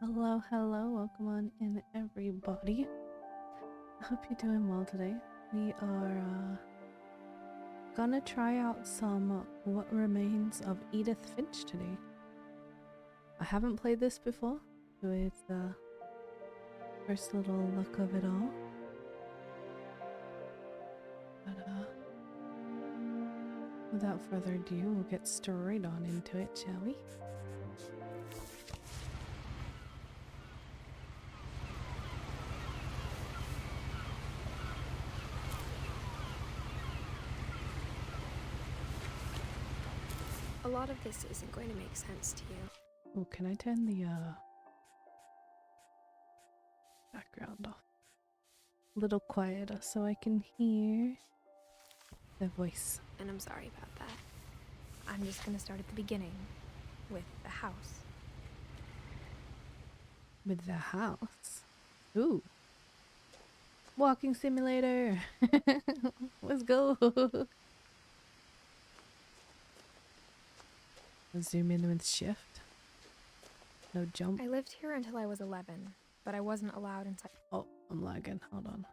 Hello, hello, welcome on in everybody. I hope you're doing well today. We are gonna try out some What Remains of Edith Finch today. I haven't played this before, so it's the first little look of it all. But without further ado, we'll get straight on into it, shall we? A lot of this isn't going to make sense to you. Oh, can I turn the background off a little quieter so I can hear the voice? And I'm sorry about that. I'm just gonna start at the beginning, with the house. With the house? Ooh. Walking simulator! Let's go! Zoom in with shift. No jump. I lived here until I was 11, but I wasn't allowed inside. Oh, I'm lagging. Hold on.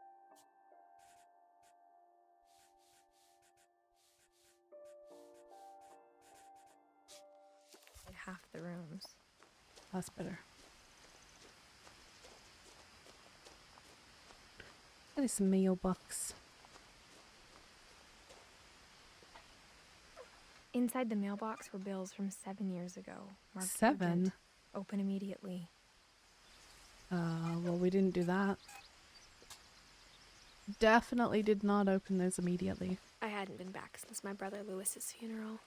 Half the rooms. That's better. Look at this mailbox. Inside the mailbox were bills from 7 years ago. Marked 7? urgent. Open immediately. Well, we didn't do that. Definitely did not open those immediately. I hadn't been back since my brother Lewis's funeral.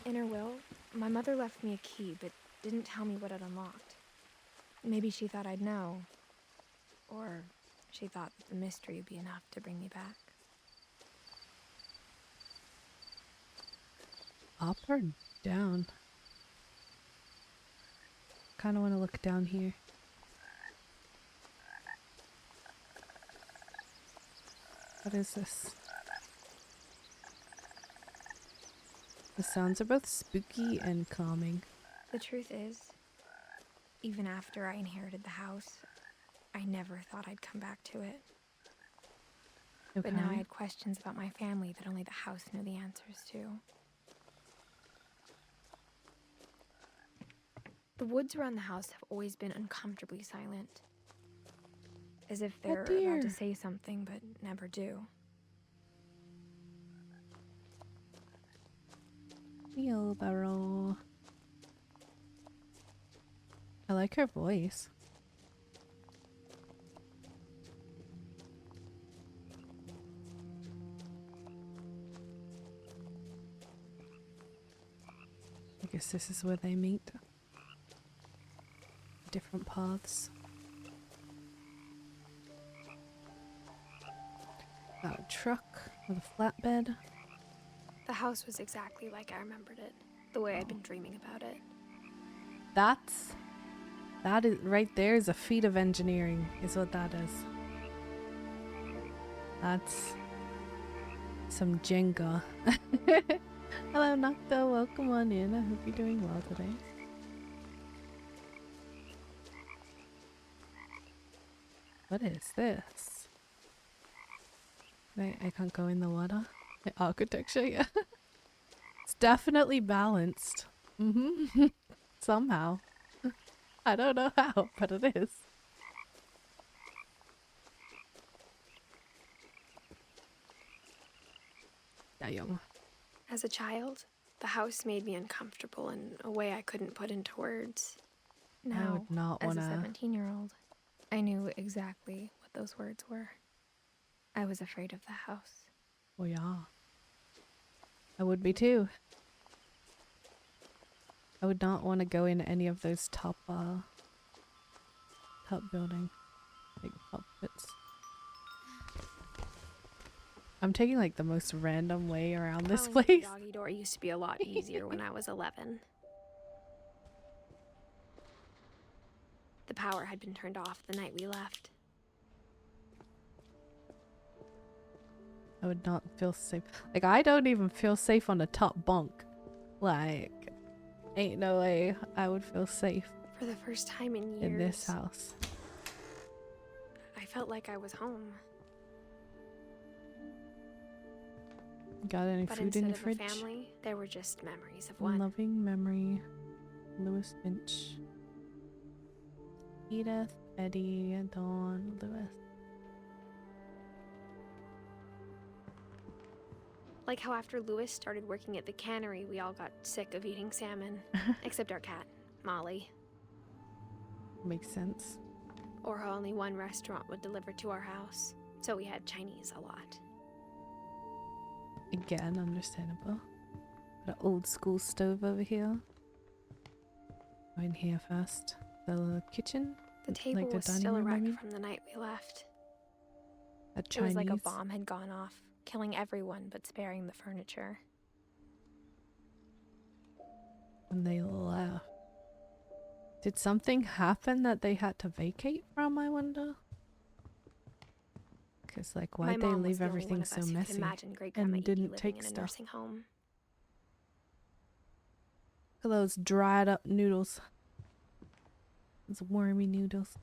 In her will, my mother left me a key, but didn't tell me what it unlocked. Maybe she thought I'd know. Or she thought that the mystery would be enough to bring me back. Up or down? Kind of want to look down here. What is this? The sounds are both spooky and calming. The truth is, even after I inherited the house, I never thought I'd come back to it. Okay. But now I had questions about my family that only the house knew the answers to. The woods around the house have always been uncomfortably silent. As if they're allowed to say something but never do. Wheelbarrow. I like her voice. I guess this is where they meet. Different paths. Got a truck with a flatbed. The house was exactly like I remembered it, the way I'd been dreaming about it. That is right there is a feat of engineering, is what that is. That's some Jenga. Hello Nocta, welcome on in. I hope you're doing well today. What is this? I can't go in the water. The architecture, yeah. It's definitely balanced. Somehow. I don't know how, but it is. Damn. As a child, the house made me uncomfortable in a way I couldn't put into words. Now, I would not as wanna... a 17-year-old, I knew exactly what those words were. I was afraid of the house. Oh yeah. I would be too. I would not want to go in any of those top building. Big top bits. I'm taking like the most random way around this Calling place. the doggy door used to be a lot easier when I was 11. The power had been turned off the night we left. I would not feel safe. Like, I don't even feel safe on the top bunk. Like, ain't no way I would feel safe For the first time in years, in this house. I felt like I was home. Got any But food in instead your of fridge? a family, there were just memories of one. Loving memory. Lewis Finch. Edith, Eddie, Dawn, Lewis. Like how after Lewis started working at the cannery, we all got sick of eating salmon. Except our cat, Molly. Makes sense. Or how only one restaurant would deliver to our house. So we had Chinese a lot. Again, understandable. Got an old school stove over here. Go in here first. The kitchen? The table Like the was dining still a room, I wreck mean? from the night we left. A It Chinese. was like a bomb had gone off, killing everyone but sparing the furniture. When they left. Did something happen that they had to vacate from, I wonder? Because, like, why'd they leave everything so messy and didn't take in a stuff? nursing home. Look at those dried up noodles. Those wormy noodles.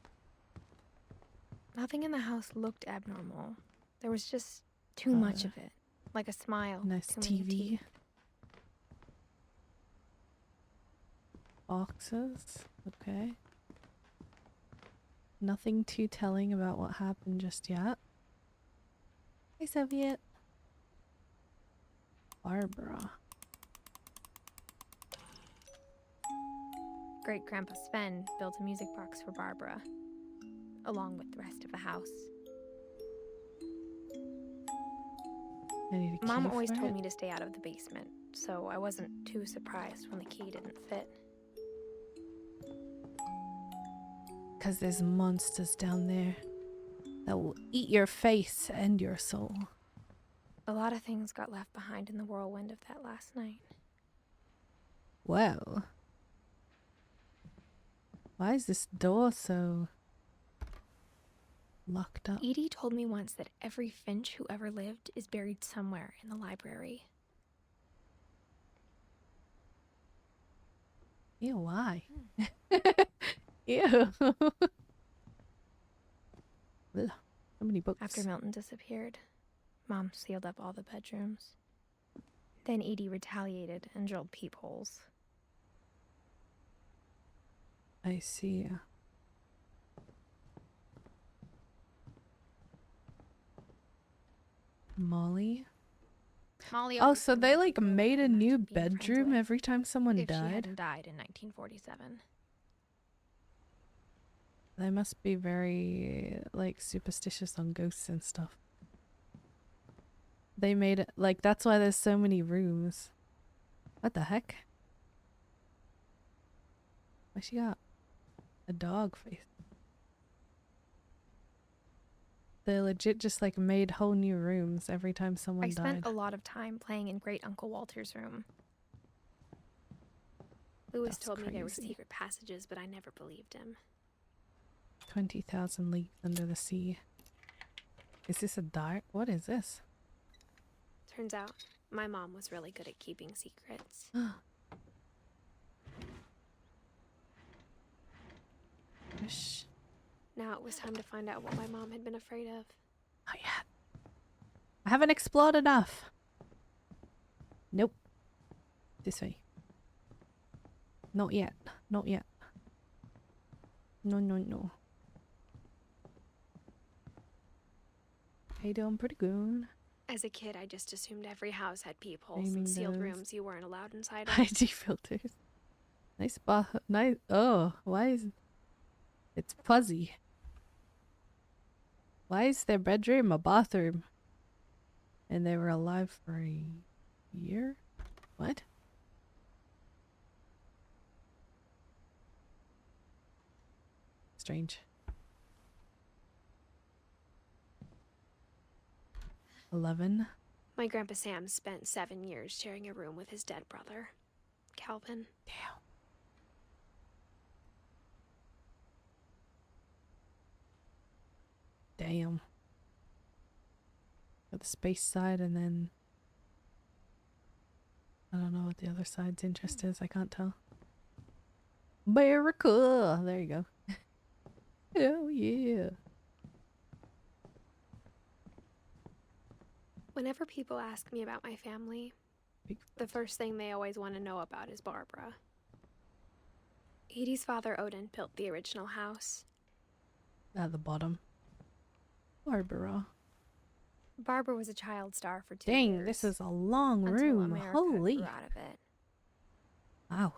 Nothing in the house looked abnormal. There was just too much of it. Like a smile. Nice too many TV. teeth. Boxes. Okay. Nothing too telling about what happened just yet. Hey, Soviet. Barbara. Great-Grandpa Sven built a music box for Barbara, along with the rest of the house. I need a key Mom for always told it. me to stay out of the basement, so I wasn't too surprised when the key didn't fit. Because there's monsters down there that will eat your face and your soul. A lot of things got left behind in the whirlwind of that last night. Well. Why is this door so locked up? Edie told me once that every Finch who ever lived is buried somewhere in the library. Ew, why? Ew. Ugh, so many books. After Milton disappeared, Mom sealed up all the bedrooms. Then Edie retaliated and drilled peepholes. I see. Molly? Oh, so they like made a new bedroom every time someone if she died? hadn't died in 1947. They must be very like superstitious on ghosts and stuff. They made it like that's why there's so many rooms. What the heck? Why she got a dog face? They legit just like made whole new rooms every time someone I died. spent a lot of time playing in Great Uncle Walter's room. Lewis That's told me there were crazy. secret passages, but I never believed him. 20,000 leagues under the sea. Is this a dark? What is this? Turns out, my mom was really good at keeping secrets. Shh. Now it was time to find out what my mom had been afraid of. Not yet. I haven't explored enough. Nope. This way. Not yet. Not yet. No, no, no. How you doing? Pretty good. As a kid, I just assumed every house had peepholes Flaming and sealed nose. rooms you weren't allowed inside of. IG filters. Nice nice. Oh, why is it's fuzzy? Why is their bedroom a bathroom? And they were alive for a year? What? Strange. 11. My Grandpa Sam spent 7 years sharing a room with his dead brother, Calvin. Damn. Damn. Got the space side, and then I don't know what the other side's interest is. I can't tell. America! There you go. Oh yeah. Whenever people ask me about my family, Big the first thing they always want to know about is Barbara. Edie's father, Odin, built the original house. At the bottom. Barbara. Barbara was a child star for 2 Dang, years. this is a long until room. America Holy. grew out of it. Wow.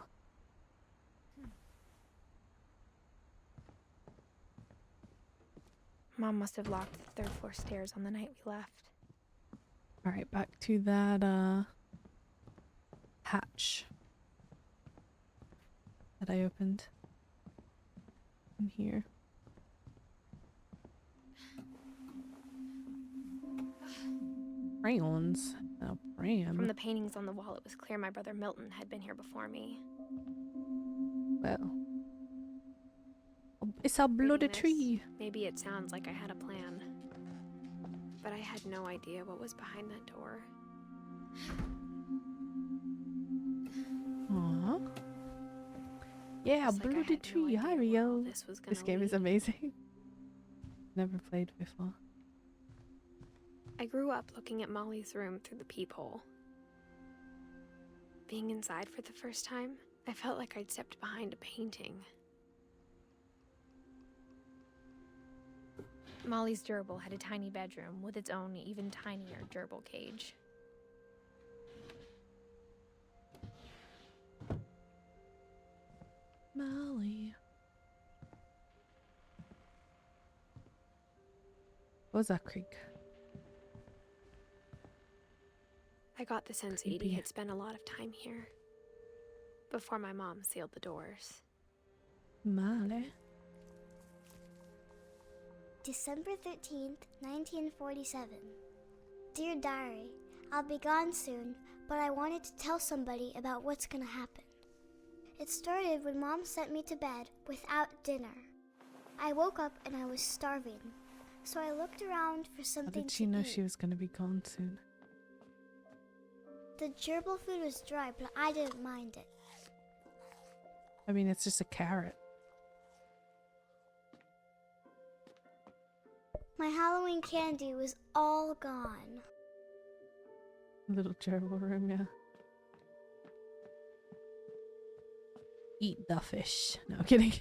Mom must have locked the third floor stairs on the night we left. Alright, back to that hatch that I opened in here. Crayons. A pram. From the paintings on the wall, it was clear my brother Milton had been here before me. Well. It's a bloody Reading this, tree. Maybe it sounds like I had a plan. But I had no idea what was behind that door. Aww. Yeah, It's like I bloody had no tree. idea Hi, where all Rio. this was This gonna game is lead. amazing. Never played before. I grew up looking at Molly's room through the peephole. Being inside for the first time, I felt like I'd stepped behind a painting. Molly's gerbil had a tiny bedroom with its own even tinier gerbil cage. Molly. What was that creek? I got the sense Creepy. Edie had spent a lot of time here before my mom sealed the doors. Molly. December 13th, 1947. Dear Diary, I'll be gone soon, but I wanted to tell somebody about what's gonna happen. It started when Mom sent me to bed without dinner. I woke up and I was starving, so I looked around for How something did she to know eat. she was gonna be gone soon? The gerbil food was dry, but I didn't mind it. I mean, it's just a carrot. My Halloween candy was all gone. Little gerbil room, yeah. Eat the fish. No, I'm kidding.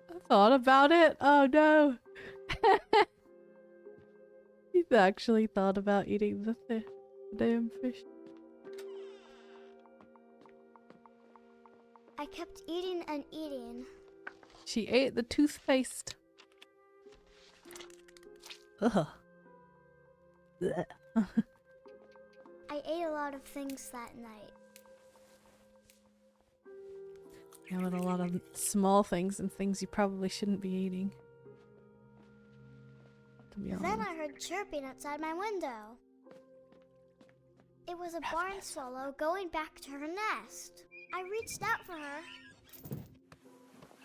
I thought about it. Oh no. He's actually thought about eating the damn fish. I kept eating and eating. She ate the toothpaste. Ugh. Blech. I ate a lot of things that night. Yeah, but a lot of small things and things you probably shouldn't be eating. To be honest. Then I heard chirping outside my window. It was a barn swallow going back to her nest. I reached out for her,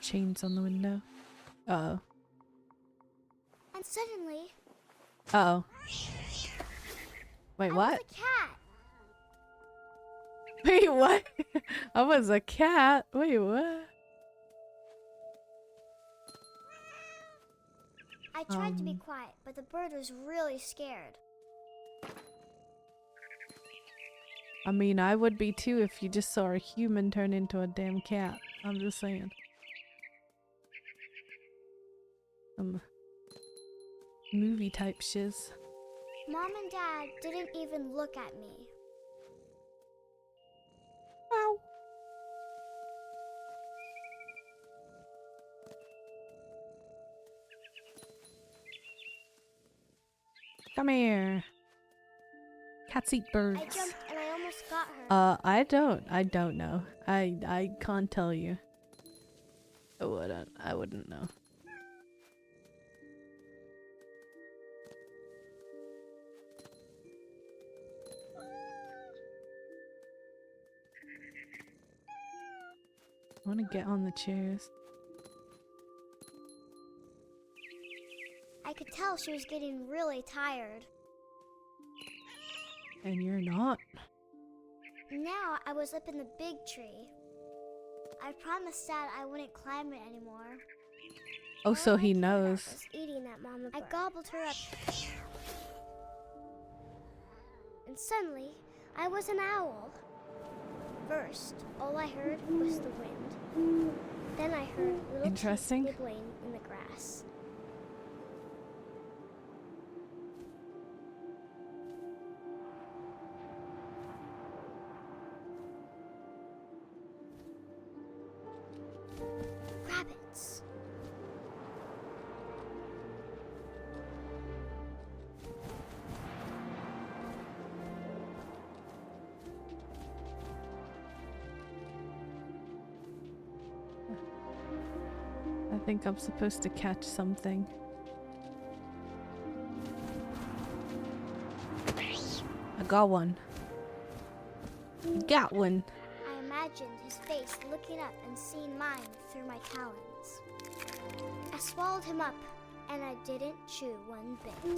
Chains on the window. Uh-oh. and suddenly, Uh-oh. Wait, I what? was a cat. Wait, what? I was a cat. Wait, what? I tried to be Um. quiet, but the bird was really scared. I mean, I would be too if you just saw a human turn into a damn cat. I'm just saying. Movie type shiz. Mom and Dad didn't even look at me. Ow. Come here. Cats eat birds. I jumped and I almost got her. I don't know. I can't tell you. I wouldn't know. I want to get on the chairs. I could tell she was getting really tired. And you're not? Now I was up in the big tree. I promised Dad I wouldn't climb it anymore. Oh, so he Cat knows. was eating that mama bird. I gobbled her up. And suddenly, I was an owl. First, all I heard was the wind. Then I heard little Interesting. teeth wiggling in the grass. Rabbits. I think I'm supposed to catch something. I got one. Got one. I imagined his face looking up and seeing mine through my talons. I swallowed him up, and I didn't chew one bit.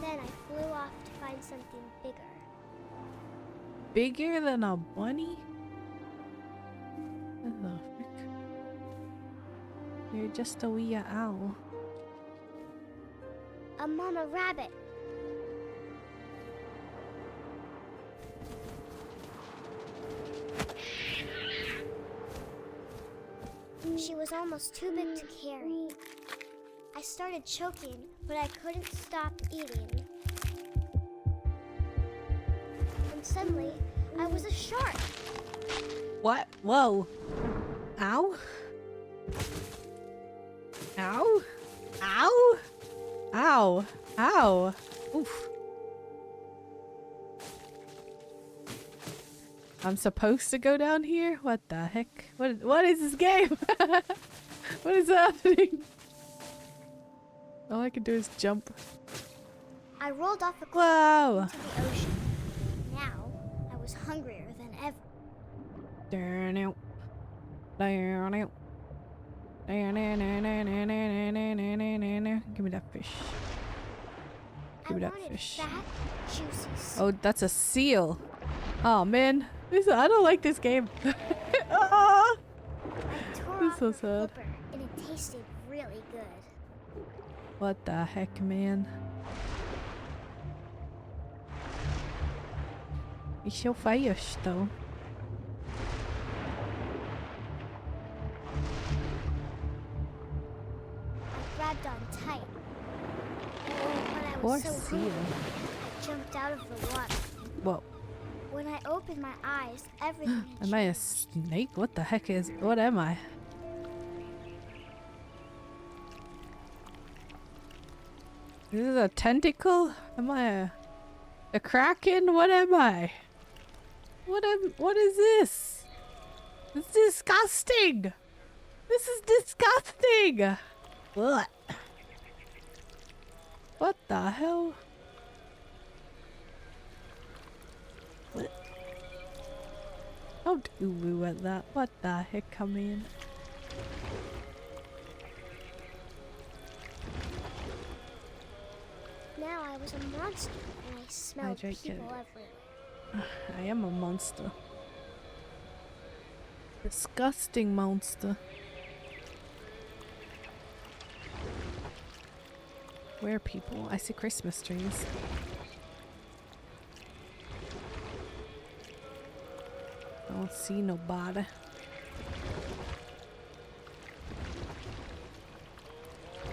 Then I flew off to find something bigger. Bigger than a bunny? What the frick? You're just a wee owl. A mama rabbit. She was almost too big to carry. I started choking, but I couldn't stop eating. And suddenly, I was a shark. What? Whoa. Ow? Ow? Ow? Ow. Ow. Oof. I'm supposed to go down here? What the heck? What is this game? What is happening? All I can do is jump. I rolled off a cliff Whoa! into the ocean. Now, I was hungrier than ever. Darn out. Darn out. Give me that fish. Give me I that wanted fish. fat, juicy Oh, that's a seal. Oh man, I don't like this game. Ah, I tore this is off so her sad. flipper, and it tasted really good. What the heck, man? He's so fast, though. I grabbed on tight. And when I Poor was so seal. hungry, I jumped out of the water. Whoa, When I opened my eyes, everything had am I a changed. snake? What the heck is? What am I? This is a tentacle? Am I a kraken? What am I? What is this? It's disgusting! This is disgusting! What? What the hell? What? Don't ooh at that. What the heck, come in? Now I was a monster, and I smelled drank people it. everywhere. I am a monster. Disgusting monster. Where are people? I see Christmas trees. I don't see nobody.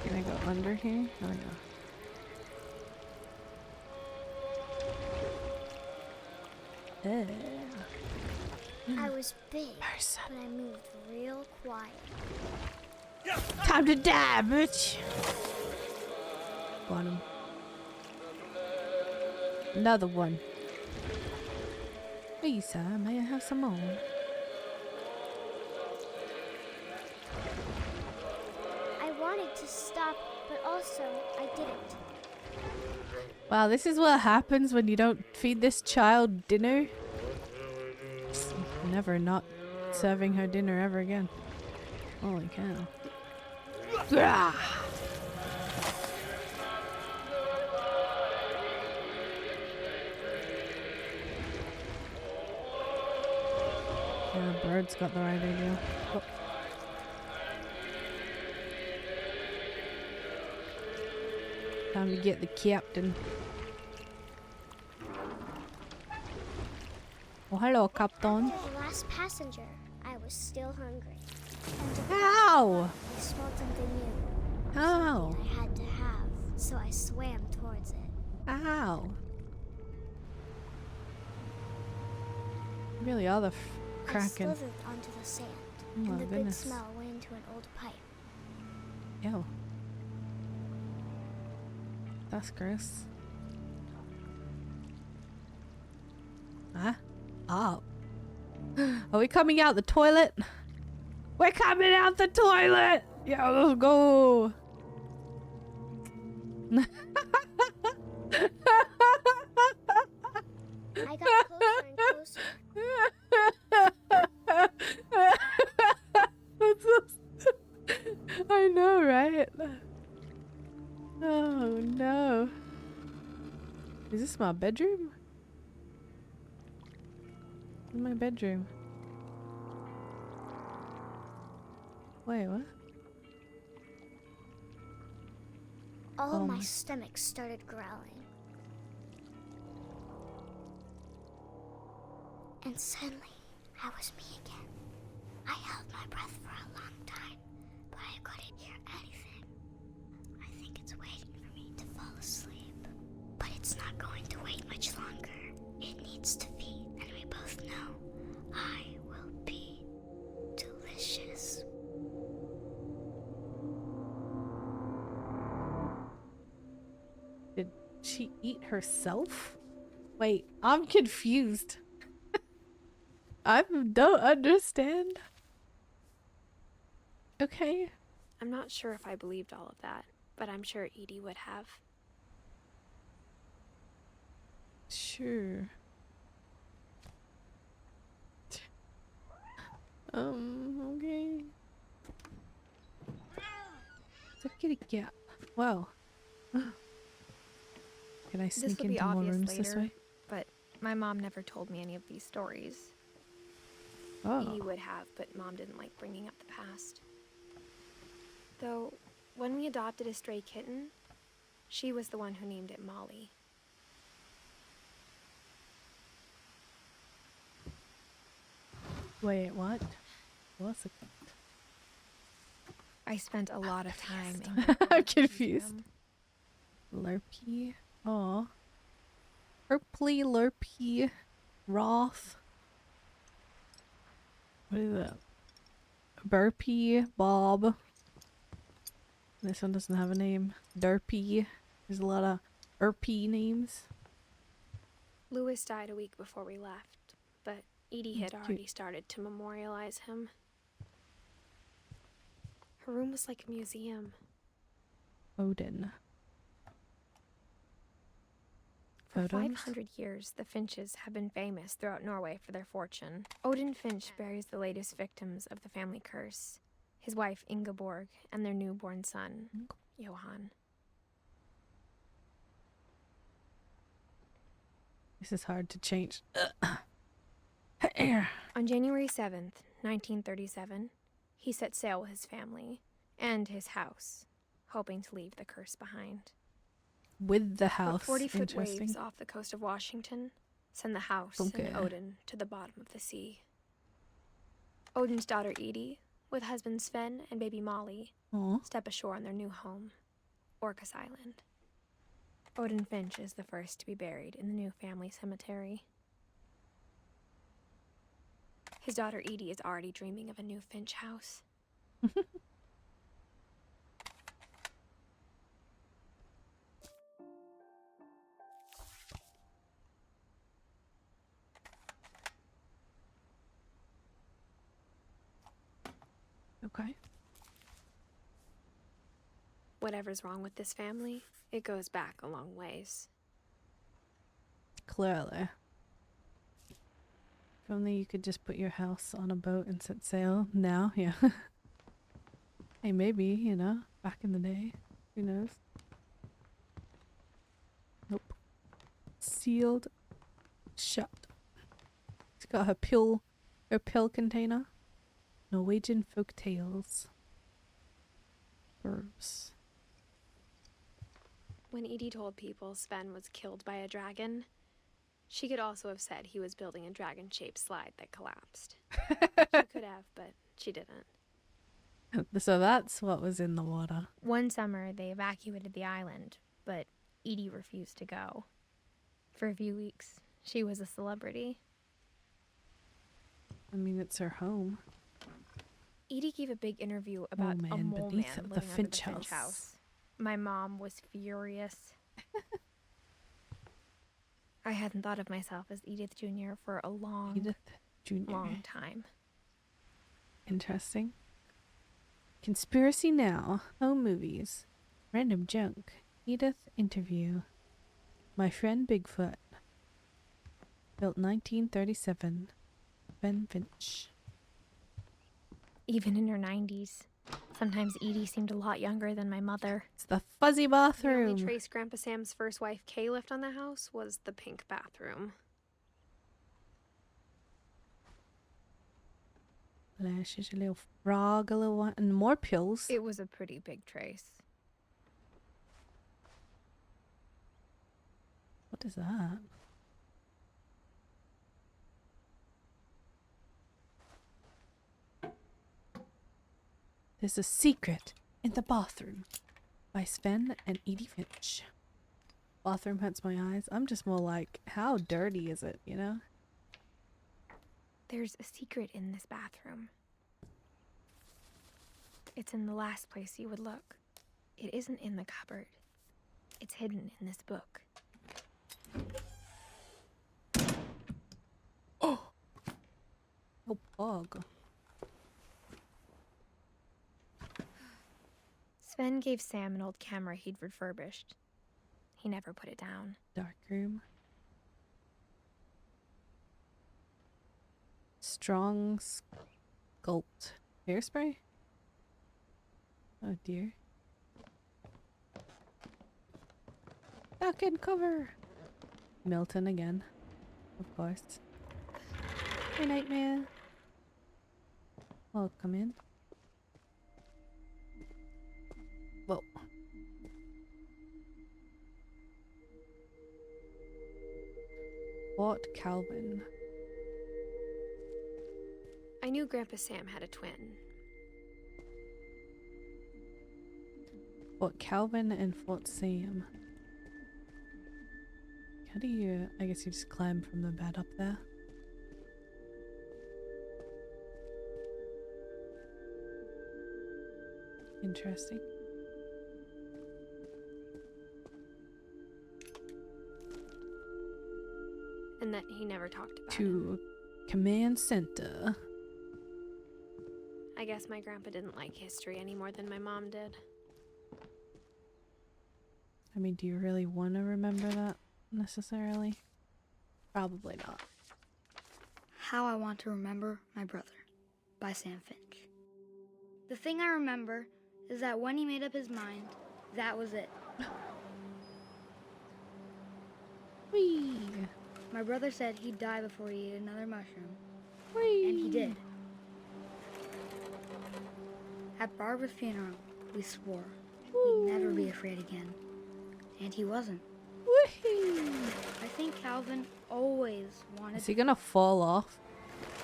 Can I go under here? Oh yeah. I was big, Person. but I moved real quiet. Time to die, bitch! Got him. Another one. Please, sir, may I have some more? I wanted to stop, but also I didn't. Wow, this is what happens when you don't feed this child dinner. Just never not serving her dinner ever again. Holy cow. Grah! Bird's got the right idea. Oh. Time to get the captain. Oh, hello, Captain. The last passenger. I was still hungry. And Ow! I smelled something new. Ow! Something I had to have, so I swam towards it. Ow! Really are the I Kraken. slithered onto the sand, Oh my and the goodness. good smell went into an old pipe. Ew. That's gross. Huh? Oh. Are we coming out the toilet? We're coming out the toilet! Yeah, let's go! I got closer and closer. I know, right? Oh no. Is this my bedroom? In my bedroom. Wait, what? All Oh of my my- stomach started growling. And suddenly, I was me again. I held my breath for a long time, but I couldn't hear anything. I think it's waiting for me to fall asleep. But it's not going to wait much longer. It needs to feed, and we both know I will be delicious. Did she eat herself? Wait, I'm confused. I don't understand. Okay. I'm not sure if I believed all of that, but I'm sure Edie would have. Sure. Okay. It's a kitty cat. Wow. Can I This sneak will be into more obvious rooms this later, way? but my mom never told me any of these stories. Oh. Edie would have, but Mom didn't like bringing up the past. Though, when we adopted a stray kitten, she was the one who named it Molly. Wait, what? What's it? I spent a lot of time in I'm the confused. museum. Lurpy. Aw. Purpley Lurpy. Roth. What is that? Burpee. Bob. This one doesn't have a name. Derpy. There's a lot of Erpy names. Louis died a week before we left, but Edie had Cute. already started to memorialize him. Her room was like a museum. Odin. For Photos? 500 years, the Finches have been famous throughout Norway for their fortune. Odin Finch buries the latest victims of the family curse, his wife Ingeborg and their newborn son, Johan. This is hard to change. On January 7th, 1937, he set sail with his family and his house, hoping to leave the curse behind. With the house. But 40-foot Interesting. waves off the coast of Washington send the house Okay. and Odin to the bottom of the sea. Odin's daughter Edie, with husband Sven and baby Molly, Aw. step ashore on their new home, Orcas Island. Odin Finch is the first to be buried in the new family cemetery. His daughter Edie is already dreaming of a new Finch house. Okay. Whatever's wrong with this family, it goes back a long ways. Clearly. If only you could just put your house on a boat and set sail now, yeah. Hey, maybe, you know, back in the day. Who knows? Nope. Sealed shut. It's got her pill Or pill container. Norwegian folk tales. Verbs. When Edie told people Sven was killed by a dragon, she could also have said he was building a dragon-shaped slide that collapsed. She could have, but she didn't. So that's what was in the water. One summer, they evacuated the island, but Edie refused to go. For a few weeks, she was a celebrity. I mean, it's her home. Edie gave a big interview about a mole man beneath living the under Finch the Finch house. My mom was furious. I hadn't thought of myself as Edith Jr. for a long time. Interesting. Conspiracy Now. Home movies. Random junk. Edith interview. My friend Bigfoot. Built 1937. Ben Finch. Even in her 90s. Sometimes Edie seemed a lot younger than my mother. It's the fuzzy bathroom. The only trace Grandpa Sam's first wife Kay left on the house was the pink bathroom. Lashes, a little frog, a little one, and more pills. It was a pretty big trace. What is that? There's a secret in the bathroom by Sven and Edie Finch. Bathroom hurts my eyes. I'm just more like, how dirty is it, you know? There's a secret in this bathroom. It's in the last place you would look. It isn't in the cupboard. It's hidden in this book. Oh! Oh, bug. Sven gave Sam an old camera he'd refurbished. He never put it down. Dark room. Strong sculpt hairspray? Oh dear. Back in cover! Milton again. Of course. Hey, Nightmare. Welcome in. Whoa. Fort Calvin. I knew Grandpa Sam had a twin. Fort Calvin and Fort Sam. How do you... I guess you just climb from the bed up there. Interesting. And that he never talked about it. To Command Center. I guess my grandpa didn't like history any more than my mom did. I mean, do you really want to remember that necessarily? Probably not. How I Want to Remember My Brother by Sam Finch. The thing I remember is that when he made up his mind, that was it. Whee! My brother said he'd die before he ate another mushroom, Whee! and he did. At Barbara's funeral, we swore we'd never be afraid again, and he wasn't. Whee! I think Calvin always wanted Is he gonna fall off?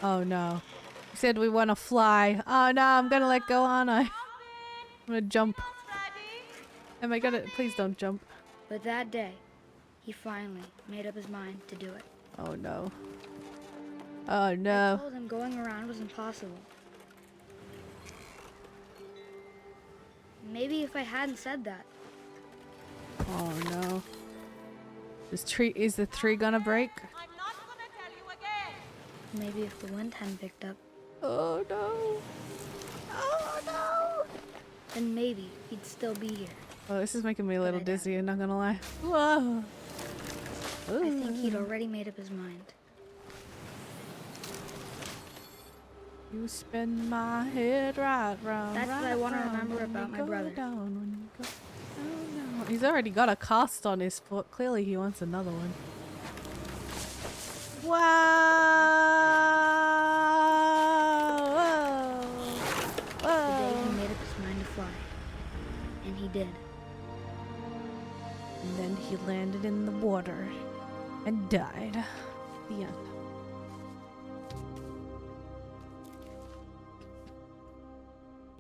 Oh no. He said we want to fly. Oh no, I'm gonna let go, aren't I? I'm gonna jump. Am I gonna... Please don't jump. But that day, he finally made up his mind to do it. Oh no. Oh I no. told him going around was impossible. Maybe if I hadn't said that. Oh no. Is the tree gonna break? I'm not gonna tell you again. Maybe if the wind hadn't picked up, Oh no. Oh no. then maybe he'd still be here. Oh, this is making me a little I doubt dizzy, I'm not gonna lie. Whoa. I think he'd already made up his mind. You spin my head right round. That's what I right wanna round remember when about you my go brother. down, when you go down, down. He's already got a cast on his foot. Clearly he wants another one. Wow! And he did. And then he landed in the water and died. The end.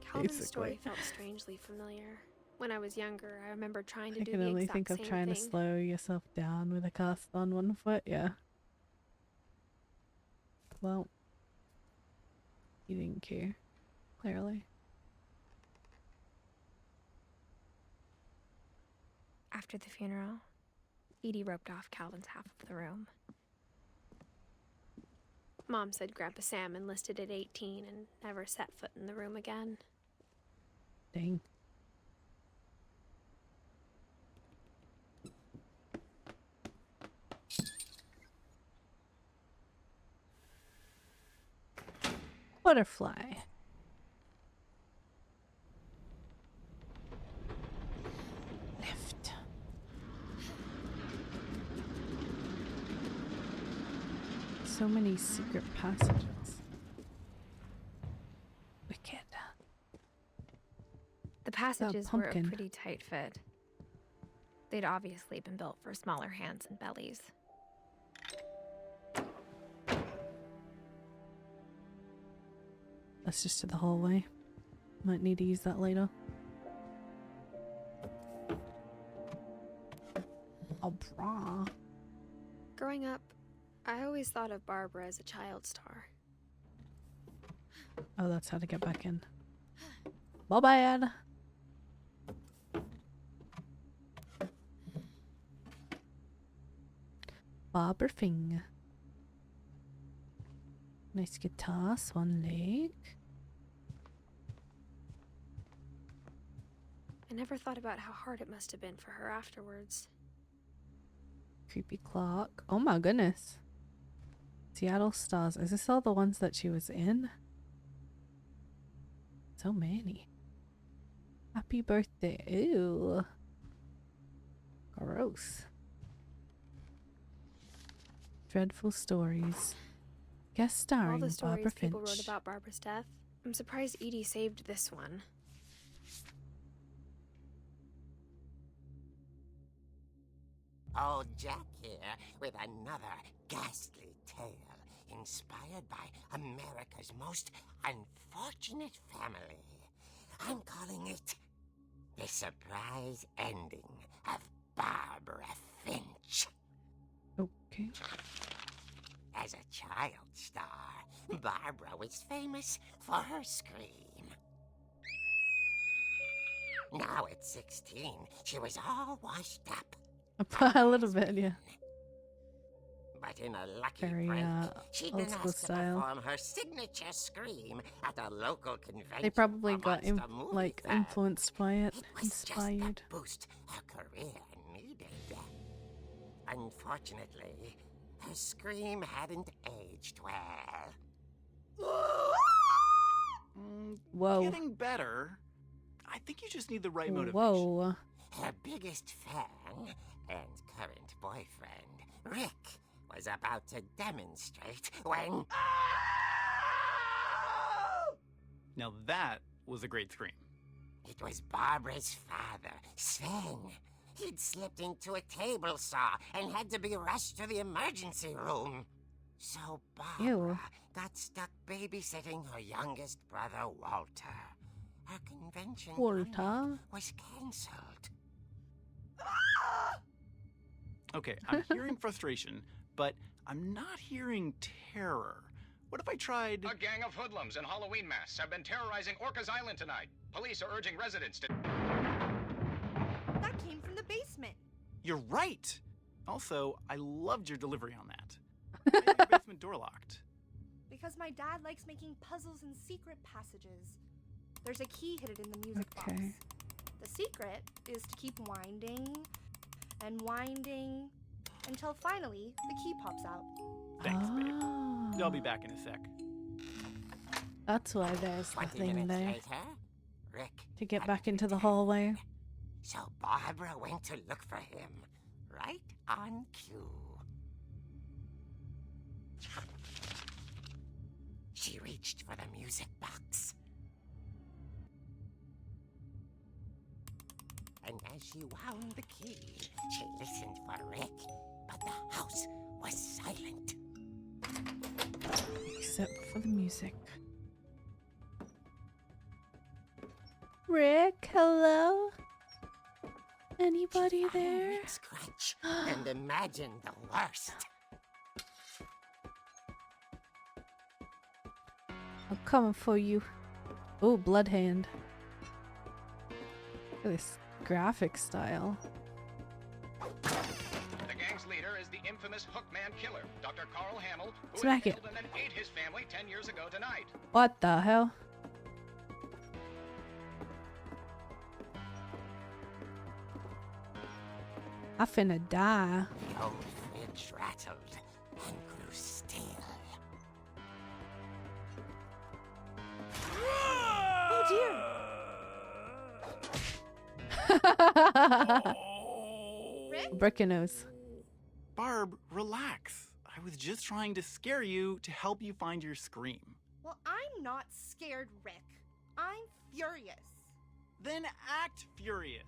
Calvin's story felt strangely familiar. When I was younger, I remember trying to I do can the only exact think of same trying to thing. slow yourself down with a cast on one foot. Yeah. Well, he didn't care, clearly. After the funeral, Edie roped off Calvin's half of the room. Mom said Grandpa Sam enlisted at 18 and never set foot in the room again. Dang. Butterfly. Lift. So many secret passages. Wicked. The passages were a pumpkin. pretty tight fit. They'd obviously been built for smaller hands and bellies. That's just to the hallway. Might need to use that later. Oh, brah. Growing up, I always thought of Barbara as a child star. Oh, that's how to get back in. My bad. Barbara Fing. Nice guitar, Swan Lake. I never thought about how hard it must have been for her afterwards. Creepy clock. Oh my goodness. Seattle Stars. Is this all the ones that she was in? So many. Happy birthday. Ew. Gross. Dreadful stories. Guest All starring the stories Barbara people wrote Finch. about Barbara's death, I'm surprised Edie saved this one. Old Jack here with another ghastly tale inspired by America's most unfortunate family. I'm calling it The Surprise Ending of Barbara Finch. Okay. As a child star, Barbara was famous for her scream. Now at 16, she was all washed up. A little bit, yeah. But in a lucky Very, break, she'd old been school asked to style. perform her signature scream at a local convention. They probably for got Monster Movie like Fest. influenced by it. It was Inspired. just the boost her career needed. Unfortunately, her scream hadn't aged well. Whoa. Getting better. I think you just need the right motivation. Whoa. Her biggest fan and current boyfriend, Rick, was about to demonstrate when... Now that was a great scream. It was Barbara's father, Sven. He'd slipped into a table saw and had to be rushed to the emergency room. So Barbara Ew. got stuck babysitting her youngest brother, Walter. Her convention Walter? was cancelled. Okay, I'm hearing frustration, but I'm not hearing terror. What if I tried... A gang of hoodlums in Halloween masks have been terrorizing Orcas Island tonight. Police are urging residents to... That came from the basement. You're right! Also, I loved your delivery on that. Why is your basement door locked? Because my dad likes making puzzles and secret passages. There's a key hidden in the music box. Okay. The secret is to keep winding and winding until finally the key pops out. Thanks, babe. Oh. I'll be back in a sec. That's why there's the 20 thing minutes there. later, Rick To get had back into the returned. hallway. So Barbara went to look for him, right on cue. She reached for the music box. and as she wound the key, she listened for Rick, but the house was silent. Except for the music. Rick, hello? Anybody She found there? Rick's crutch and imagined the worst. I'm coming for you. Oh, blood hand. Look at this graphic style. The gang's leader is the infamous Hookman killer, Dr. Carl Hamill, who Smack it. killed and then ate his family 10 years ago tonight. What the hell? I finna die. The old fridge rattled and grew still. Oh dear! Brickinos. Barb, relax. I was just trying to scare you to help you find your scream. Well, I'm not scared, Rick. I'm furious. Then act furious.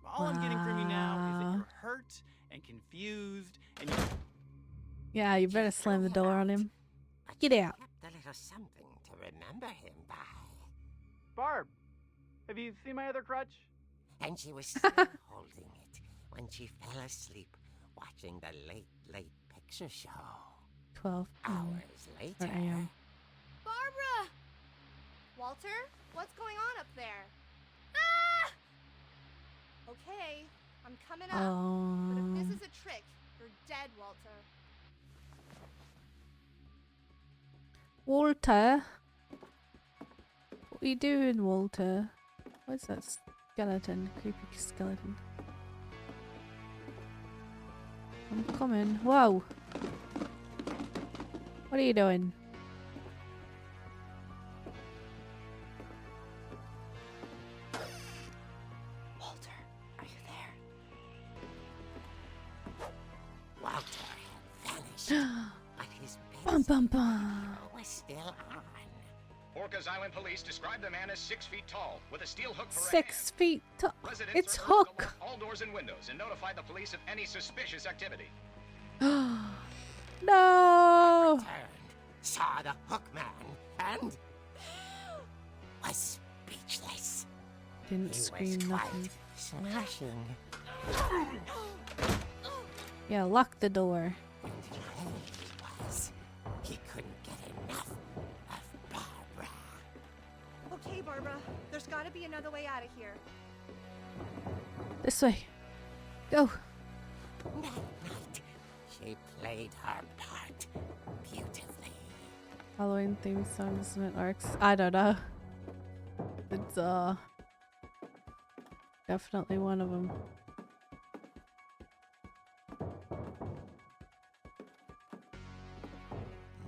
All I'm getting from you now is that Wow. you're hurt and confused and you Yeah, you better slam the door on him. But Get she out. kept a little something to remember him by. Barb, have you seen my other crutch? And she was still holding it when she fell asleep watching the late picture show. 12 Hours later, a.m. Barbara! Walter, what's going on up there? Ah! Okay, I'm coming up. But if this is a trick, you're dead, Walter. Walter? What are you doing, Walter? What's that skeleton? Creepy skeleton. I'm coming. Whoa! What are you doing? Walter, are you there? Walter had vanished, but his Bum bum bum. camera was still on. Orcas Island police describe the man as 6 feet tall, with a steel hook for a 6 hand. feet tall. Residents It's are urged to Hook. lock all doors and windows and notify the police of any suspicious activity. No! Turned, saw the hook man, and was speechless. Didn't He scream was nothing. quite smashing, Yeah, lock the door. and he was. He couldn't get enough of Barbara. Okay, Barbara, there's gotta be another way out of here. This way. Go. That night, she played her part beautifully. Halloween theme songs and arcs. I don't know. It's definitely one of them.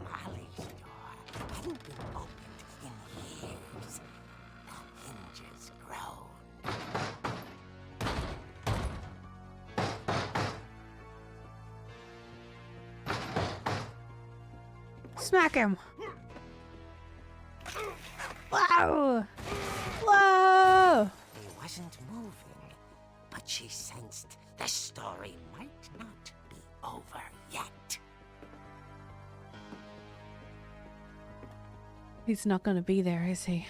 Molly's door hadn't been opened in years. The hinges groaned. Smack him! Wow! Whoa! He wasn't moving, but she sensed the story might not be over yet. He's not gonna be there, is he?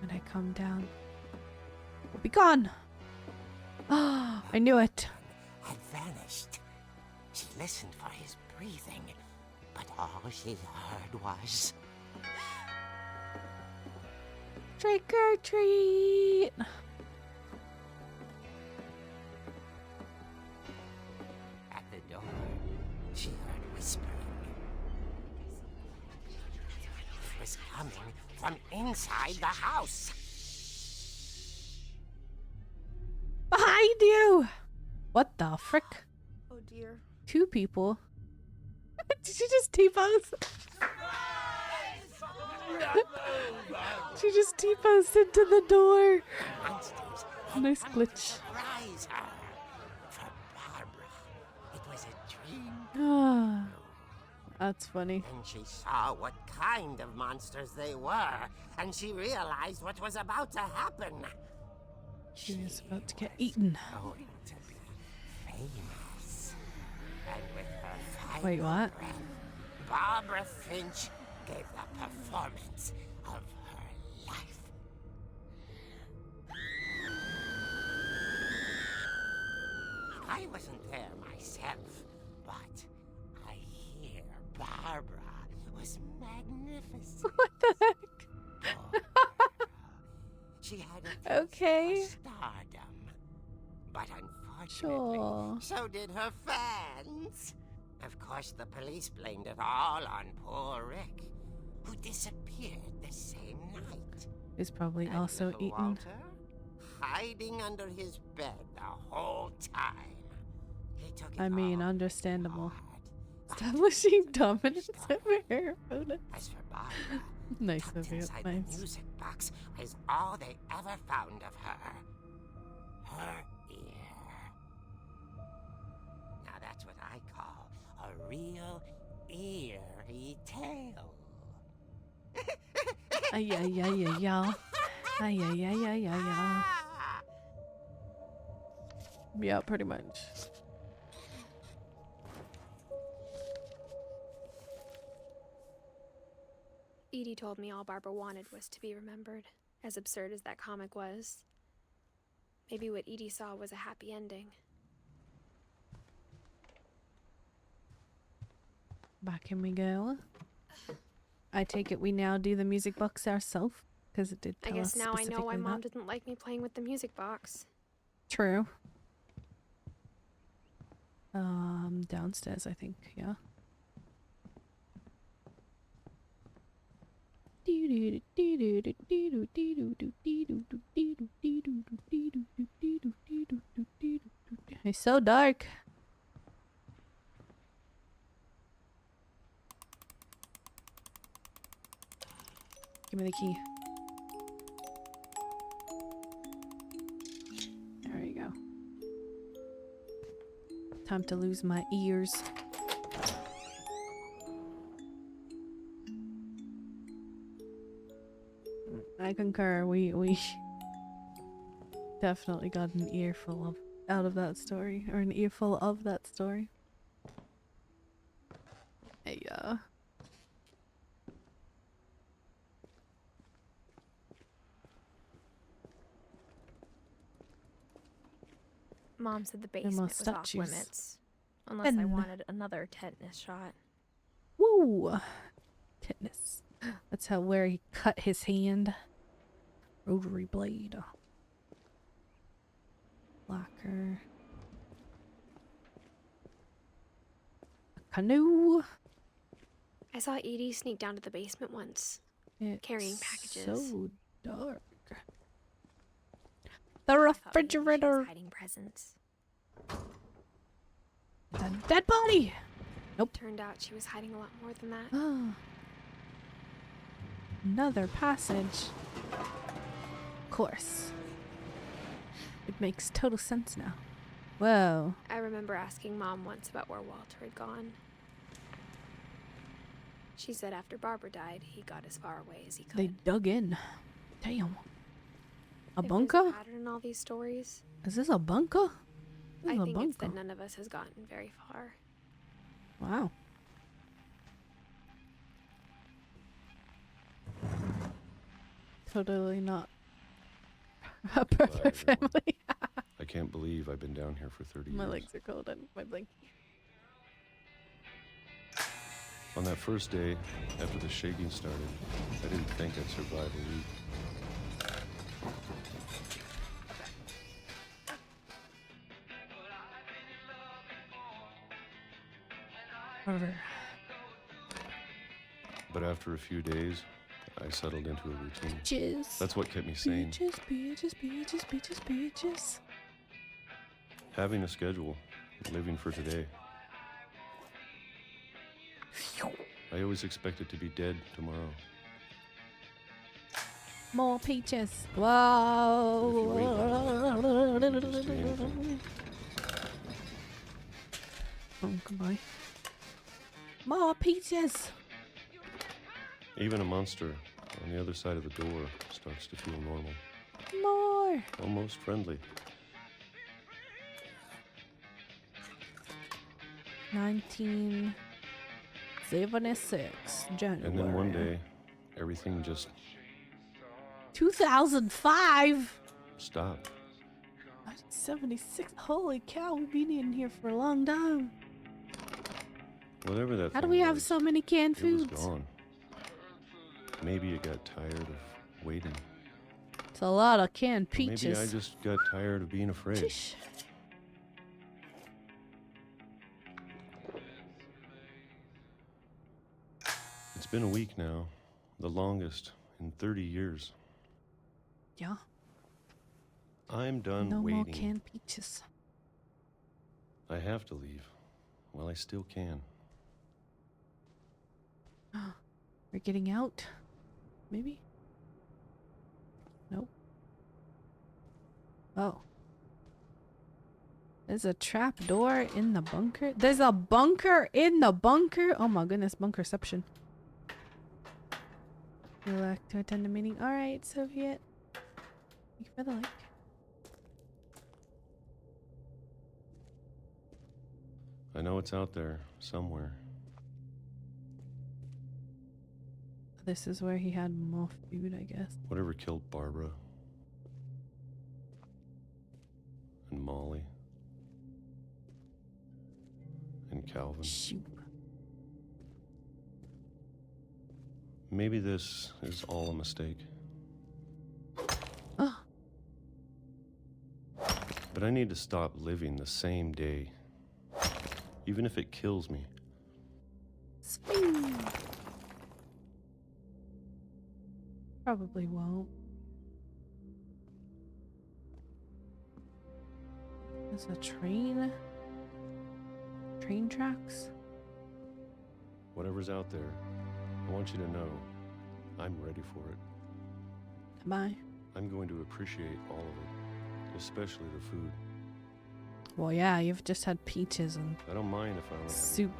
When I come down, we'll be gone! Ah, I knew it! Had vanished. She listened for his breathing, but all she heard was Trick or treat! at the door. She heard whispering. It was coming from inside the house. Behind you! What the frick? Oh dear. 2 people? Did you just T-pose? She just T-posed into the door. Monsters had Nice come glitch. to surprise her. For Barbara, it was a dream. Ah, That's funny. Then she saw what kind of monsters they were, and she realized what was about to happen. She was about to get eaten. Going to be famous. And with her final Wait, what? breath, Barbara Finch gave the performance of her life. I wasn't there myself, but I hear Barbara was magnificent. What the heck? Poor girl. She had a taste Okay. for stardom. But unfortunately, Sure. so did her fans. Of course, the police blamed it all on poor Rick, who disappeared the same night. He's probably And also little eaten. Walter, hiding under his bed the whole time. He took it I mean, all understandable. hard. Establishing dominance over her opponent. As for Barbara, Nice tucked of you. inside Nice. the music box is all they ever found of her. Her ear. Now that's what I call a real eerie tale. Ay, ay, ay, ay, y'all. Ay, ay, ay, ay, ay, y'all. Yeah, pretty much. Edie told me all Barbara wanted was to be remembered, as absurd as that comic was. Maybe what Edie saw was a happy ending. Back in we go. I take it we now do the music box ourselves, because it did I tell guess us now I know why specifically Mom that. didn't like me playing with the music box. True. Downstairs, I think, yeah. It's so dark. Give me the key. There you go. Time to lose my ears. I concur. We definitely got an earful of out of that story, or an earful of that story. Hey, Mom said the more basement was off statues. limits. Unless I Ben. wanted another tetanus shot. woo, tetanus. That's how where he cut his hand. Rotary blade. Locker. A canoe. I saw Edie sneak down to the basement once. It's Carrying packages. So dark. The I thought maybe she was refrigerator. hiding presents. The dead body. Turned out she was hiding a lot more than that. Oh. Another passage. Of course. It makes total sense now. Whoa. I remember asking Mom once about where Walter had gone. She said after Barbara died, he got as far away as he could. They dug in. Damn. A If there's bunker? a pattern in all these stories, Is this a bunker? This I is a think bunker. it's that none of us has gotten very far. Wow. Totally not a perfect family. I can't believe I've been down here for 30 My years. legs are cold and my blankie. On that first day, after the shaking started, I didn't think I'd survive a week. Whatever. But after a few days, I settled into a routine. Bitches. That's what kept me sane. Bitches, bitches, bitches, bitches, bitches. Having a schedule, living for today. I always expected to be dead tomorrow. More peaches. If you wait long Whoa. enough, you can just do anything. Oh, goodbye. More peaches. Even a monster on the other side of the door starts to feel normal. More. Almost friendly. 1976, January. And then one day, everything just 2005. stopped. 1976. Holy cow, we've been in here for a long time. Whatever that How do thing we have was, so many canned it was foods? gone. Maybe it got tired of waiting. It's a lot of canned Or maybe peaches. I just got tired of being afraid. Sheesh. It's been a week now, the longest in 30 years. Yeah. I'm done No waiting. more canned peaches. I have to leave. Well, I still can. We're getting out. Maybe? Nope. Oh. There's a trap door in the bunker. There's a bunker in the bunker. Oh my goodness, bunkerception. You like to attend a meeting? Alright, Soviet. Thank you for the like. I know it's out there, somewhere. This is where he had more food, I guess. Whatever killed Barbara. And Molly. And Calvin. Shoot. Maybe this is all a mistake. Oh. But I need to stop living the same day. Even if it kills me. Swing. Probably won't. There's a train. Train tracks. Whatever's out there, I want you to know I'm ready for it. Bye. I'm going to appreciate all of it, especially the food. Well, yeah, you've just had peaches and I don't mind if I only have soup.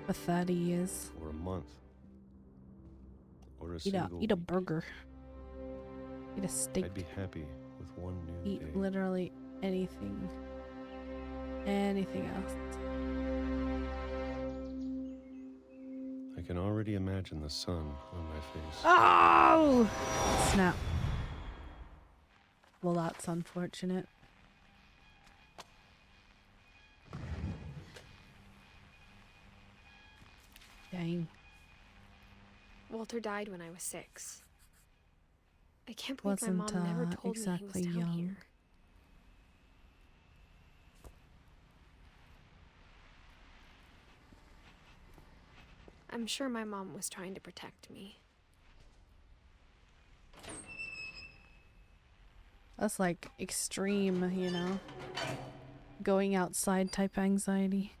For 30 years. or a month. Or a Eat single a week. burger. Eat a steak. I'd be happy with one new Eat day. literally anything. Anything else. I can already imagine the sun on my face. Oh! Snap. Well, that's unfortunate. Dang. Walter died when I was 6. I can't believe my Wasn't mom never told exactly me he was down young. here. I'm sure my mom was trying to protect me. That's like extreme, you know? Going outside type anxiety.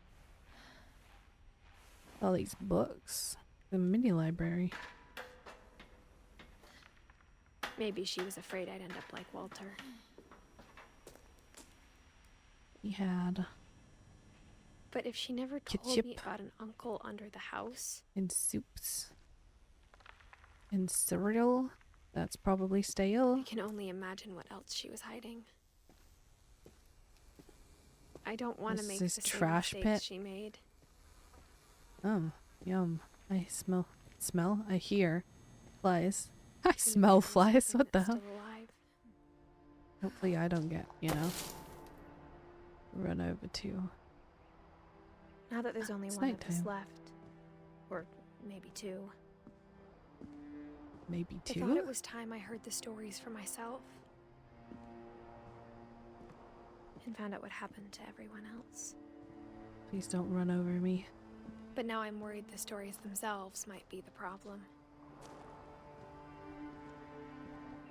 All these books. The mini library. Maybe she was afraid I'd end up like Walter. He had But if she never told me ketchup about an uncle under the house, and soups and cereal. That's probably I stale. can only imagine what else she was hiding. I don't want to This make is the same trash mistakes pit. she made. Yum. I I hear flies. I smell flies. Something What the that's hell? still alive. Hopefully I don't get, run over to. Now that there's only It's one of us nighttime. left, or maybe 2, Maybe I thought 2? it was time I heard the stories for myself and found out what happened to everyone else. Please don't run over me. But now I'm worried the stories themselves might be the problem.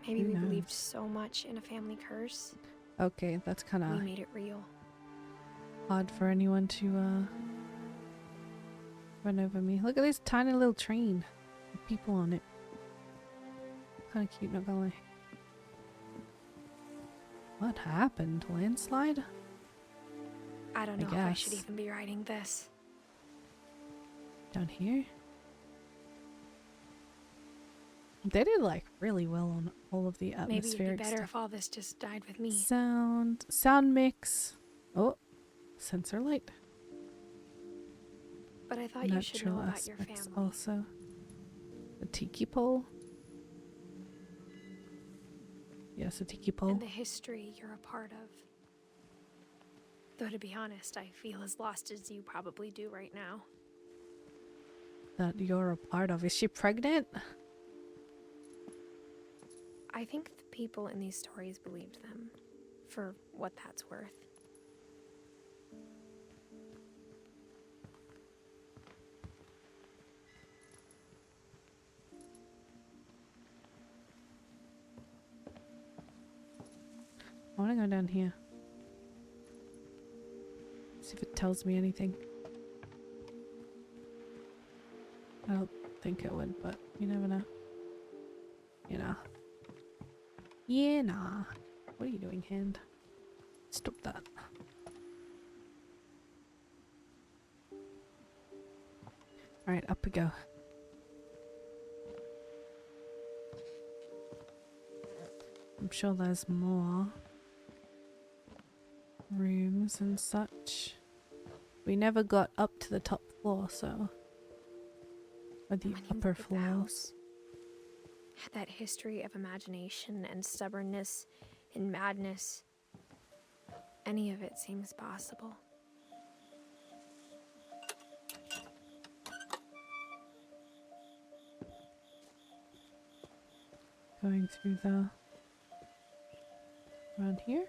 Maybe Who we knows? believed so much in a family curse, Okay, that's kind we of made it real. odd for anyone to run over me. Look at this tiny little train with people on it. Kind of cute, not gonna lie. What happened? Landslide? I don't I know if I should guess. even be writing this. Down here. They did like really well on all of the Maybe it'd be atmospheric better stuff. if all this just died with me. Sound mix. Oh, sensor light. But I thought you should know Natural about your aspects family. also. The tiki pole. Yes, a tiki pole. And the history you're a part of. Though to be honest, I feel as lost as you probably do right now. That you're a part of. Is she pregnant? I think the people in these stories believed them, for what that's worth. I want to go down here. See if it tells me anything. I don't think it would, but you never know. You know. Yeah, nah. What are you doing, hand? Stop that. Alright, up we go. I'm sure there's more rooms and such. We never got up to the top floor, so... Or the When you upper look at the floors. house, had that history of imagination and stubbornness and madness. Any of it seems possible. Going through the... around here?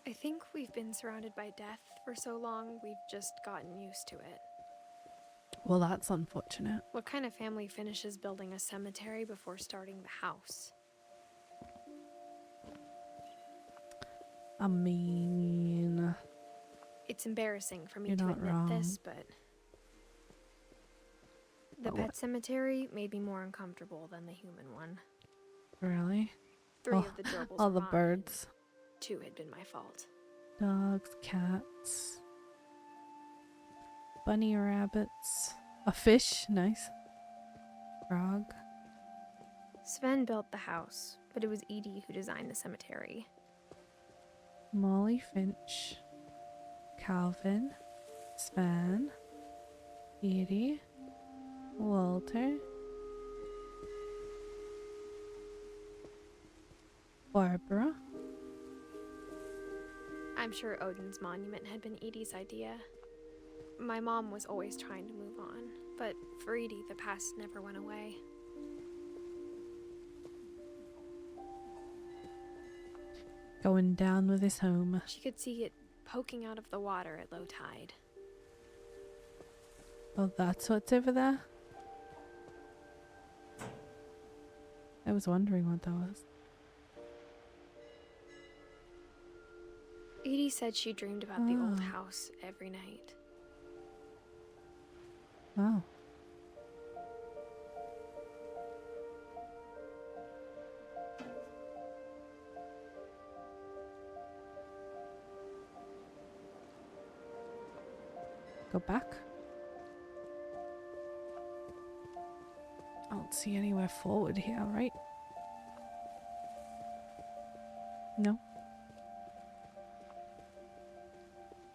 I think we've been surrounded by death for so long, we've just gotten used to it. Well, that's unfortunate. What kind of family finishes building a cemetery before starting the house? I mean... It's embarrassing for me You're to not admit this, wrong. but... The pet cemetery made me more uncomfortable than the human one. Really? 3 Oh, of the gerbils all were the mine, birds. 2 had been my fault. Dogs, cats. Bunny rabbits. A fish, nice. Frog. Sven built the house, but it was Edie who designed the cemetery. Molly Finch. Calvin. Sven. Edie. Walter. Barbara. I'm sure Odin's monument had been Edie's idea. My mom was always trying to move on, but for Edie, the past never went away. Going down with his home. She could see it poking out of the water at low tide. Oh, that's what's over there? I was wondering what that was. Edie said she dreamed about the old Oh. house every night. Wow. Go back. I don't see anywhere forward here, right? No.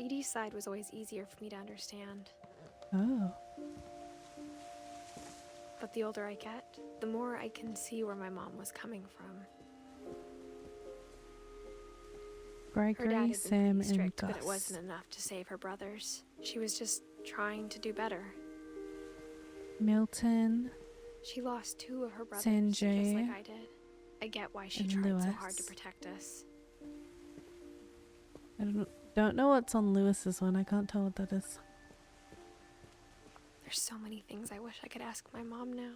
Edie's side was always easier for me to understand. Oh. But the older I get, the more I can see where my mom was coming from. Her dad Gregory, had been Sam, pretty and strict, Gus. but it wasn't enough to save her brothers. She was just trying to do better. Milton. She lost 2 of her brothers, Sanjay just like I did. I get why she and tried so hard to Lewis. protect us. I don't know what's on Lewis's one. I can't tell what that is. There's so many things I wish I could ask my mom now.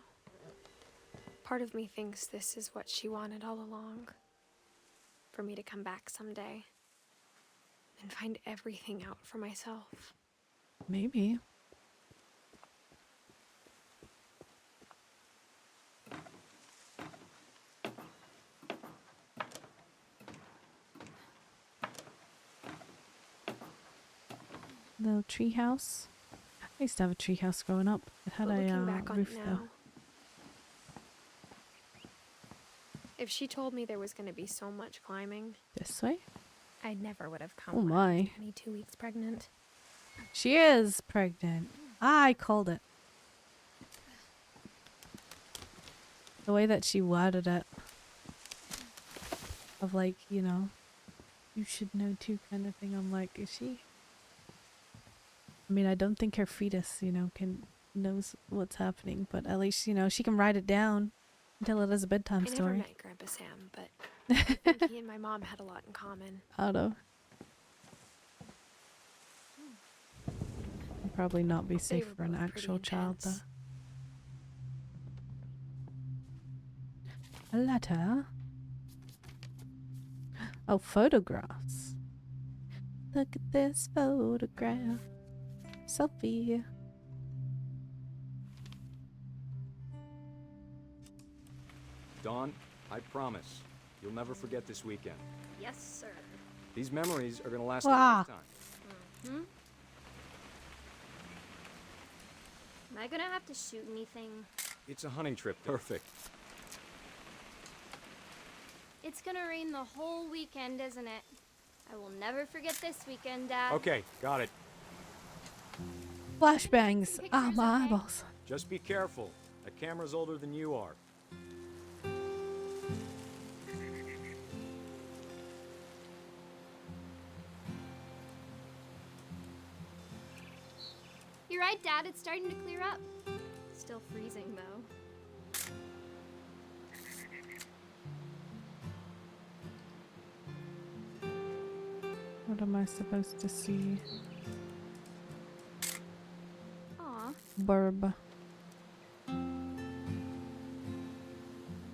Part of me thinks this is what she wanted all along. For me to come back someday and find everything out for myself. Maybe. Little tree house. I used to have a treehouse growing up. It had But a looking back on roof it though. now, if she told me there was going to be so much climbing, This way? I never would have come. Oh my. 22 weeks pregnant. She is pregnant. I called it. The way that she worded it. Of like, you know, you should know too kind of thing. I'm like, is she? I mean, I don't think her fetus, you know, knows what's happening, but at least, you know, she can write it down and tell it as a bedtime I story. never met Grandpa Sam, but I think he and my mom had a lot in common. I don't know. Probably not be safe were for an both pretty actual child, though. intense. A letter? Oh, photographs. Look at this photograph. Selfie. Dawn, I promise, you'll never forget this weekend. Yes, sir. These memories are gonna last a Wow. lifetime. Hmm? Am I gonna have to shoot anything? It's a hunting trip. Perfect. It's gonna rain the whole weekend, isn't it? I will never forget this weekend, Dad. Okay, got it. Flashbangs. Ah, Pictures, my okay? eyeballs. Just be careful. That camera's older than you are. You're right, Dad. It's starting to clear up. Still freezing, though. What am I supposed to see? Aw. Burb.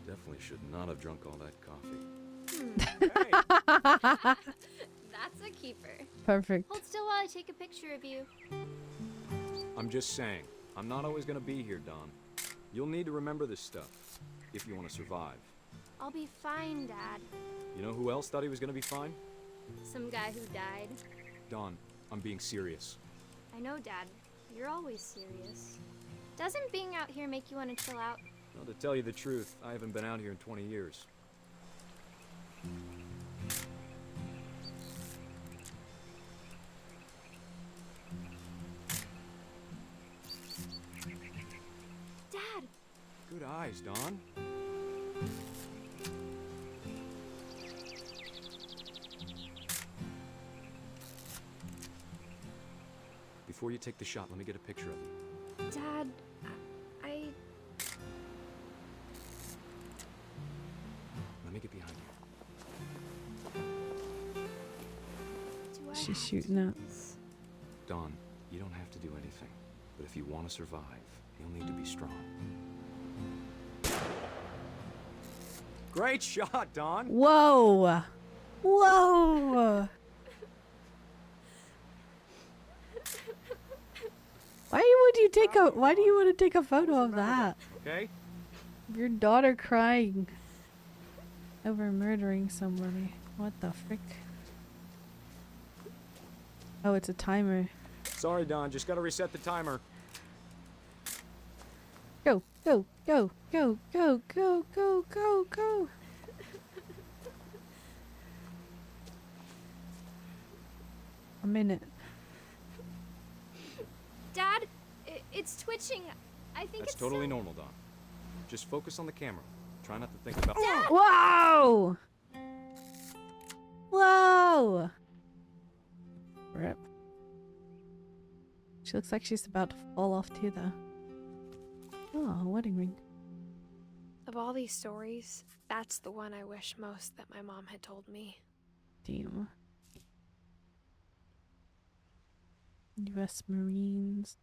Definitely should not have drunk all that coffee. That's a keeper. Perfect. Hold still while I take a picture of you. I'm just saying, I'm not always gonna be here, Dawn. You'll need to remember this stuff, if you want to survive. I'll be fine, Dad. You know who else thought he was gonna be fine? Some guy who died. Dawn, I'm being serious. I know, Dad. You're always serious. Doesn't being out here make you want to chill out? Well, to tell you the truth, I haven't been out here in 20 years. Dad! Good eyes, Dawn. Before you take the shot, let me get a picture of you. Dad, I... Let me get behind you. Do I She's have shooting to at. do this? Dawn, you don't have to do anything. But if you want to survive, you'll need to be strong. Great shot, Dawn! Whoa! Whoa! Why do you want to take a photo of that? Okay? Your daughter crying over murdering somebody. What the frick? Oh, it's a timer. Sorry, Dawn, just gotta reset the timer. Go, go, go, go, go, go, go, go, go. A minute. Dad, it's twitching. I think That's it's totally so- normal, Dawn. Just focus on the camera. Try not to think about. Whoa! Whoa! Rip. She looks like she's about to fall off too, though. Oh, a wedding ring. Of all these stories, that's the one I wish most that my mom had told me. Damn. U.S. Marines.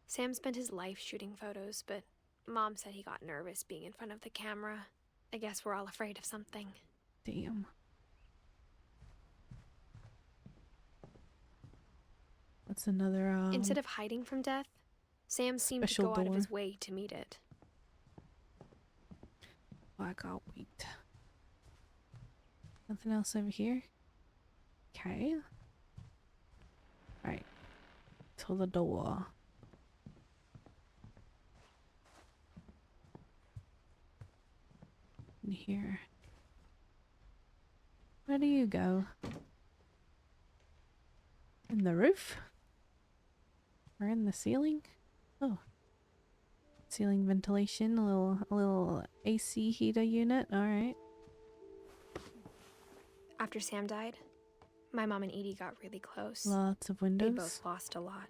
Sam spent his life shooting photos, but Mom said he got nervous being in front of the camera. I guess we're all afraid of something. Damn. That's another, Instead of hiding from death, Sam seemed to special go out of his door. way to meet it. Oh, I got wait. Nothing else over here? Okay. Alright. to the door. In here. Where do you go? In the roof? Or in the ceiling? Oh. Ceiling ventilation, a little AC heater unit, alright. After Sam died, my mom and Edie got really close. Lots of They windows. both lost a lot.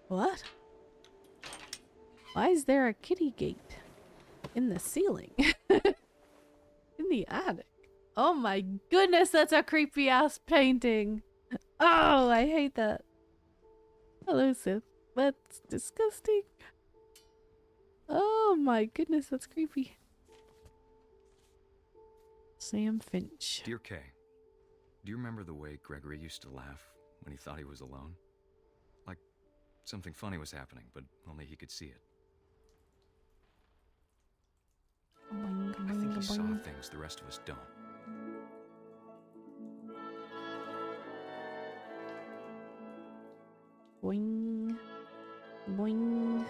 What? Why is there a kitty gate in the ceiling? In the attic? Oh my goodness, that's a creepy ass painting. Oh, I hate that. Hello, Sith. That's disgusting. Oh my goodness, that's creepy. Sam Finch. Dear Kay, do you remember the way Gregory used to laugh when he thought he was alone? Like something funny was happening, but only he could see it. Boing, I think he boing, saw boing. things the rest of us don't. Boing. Boing.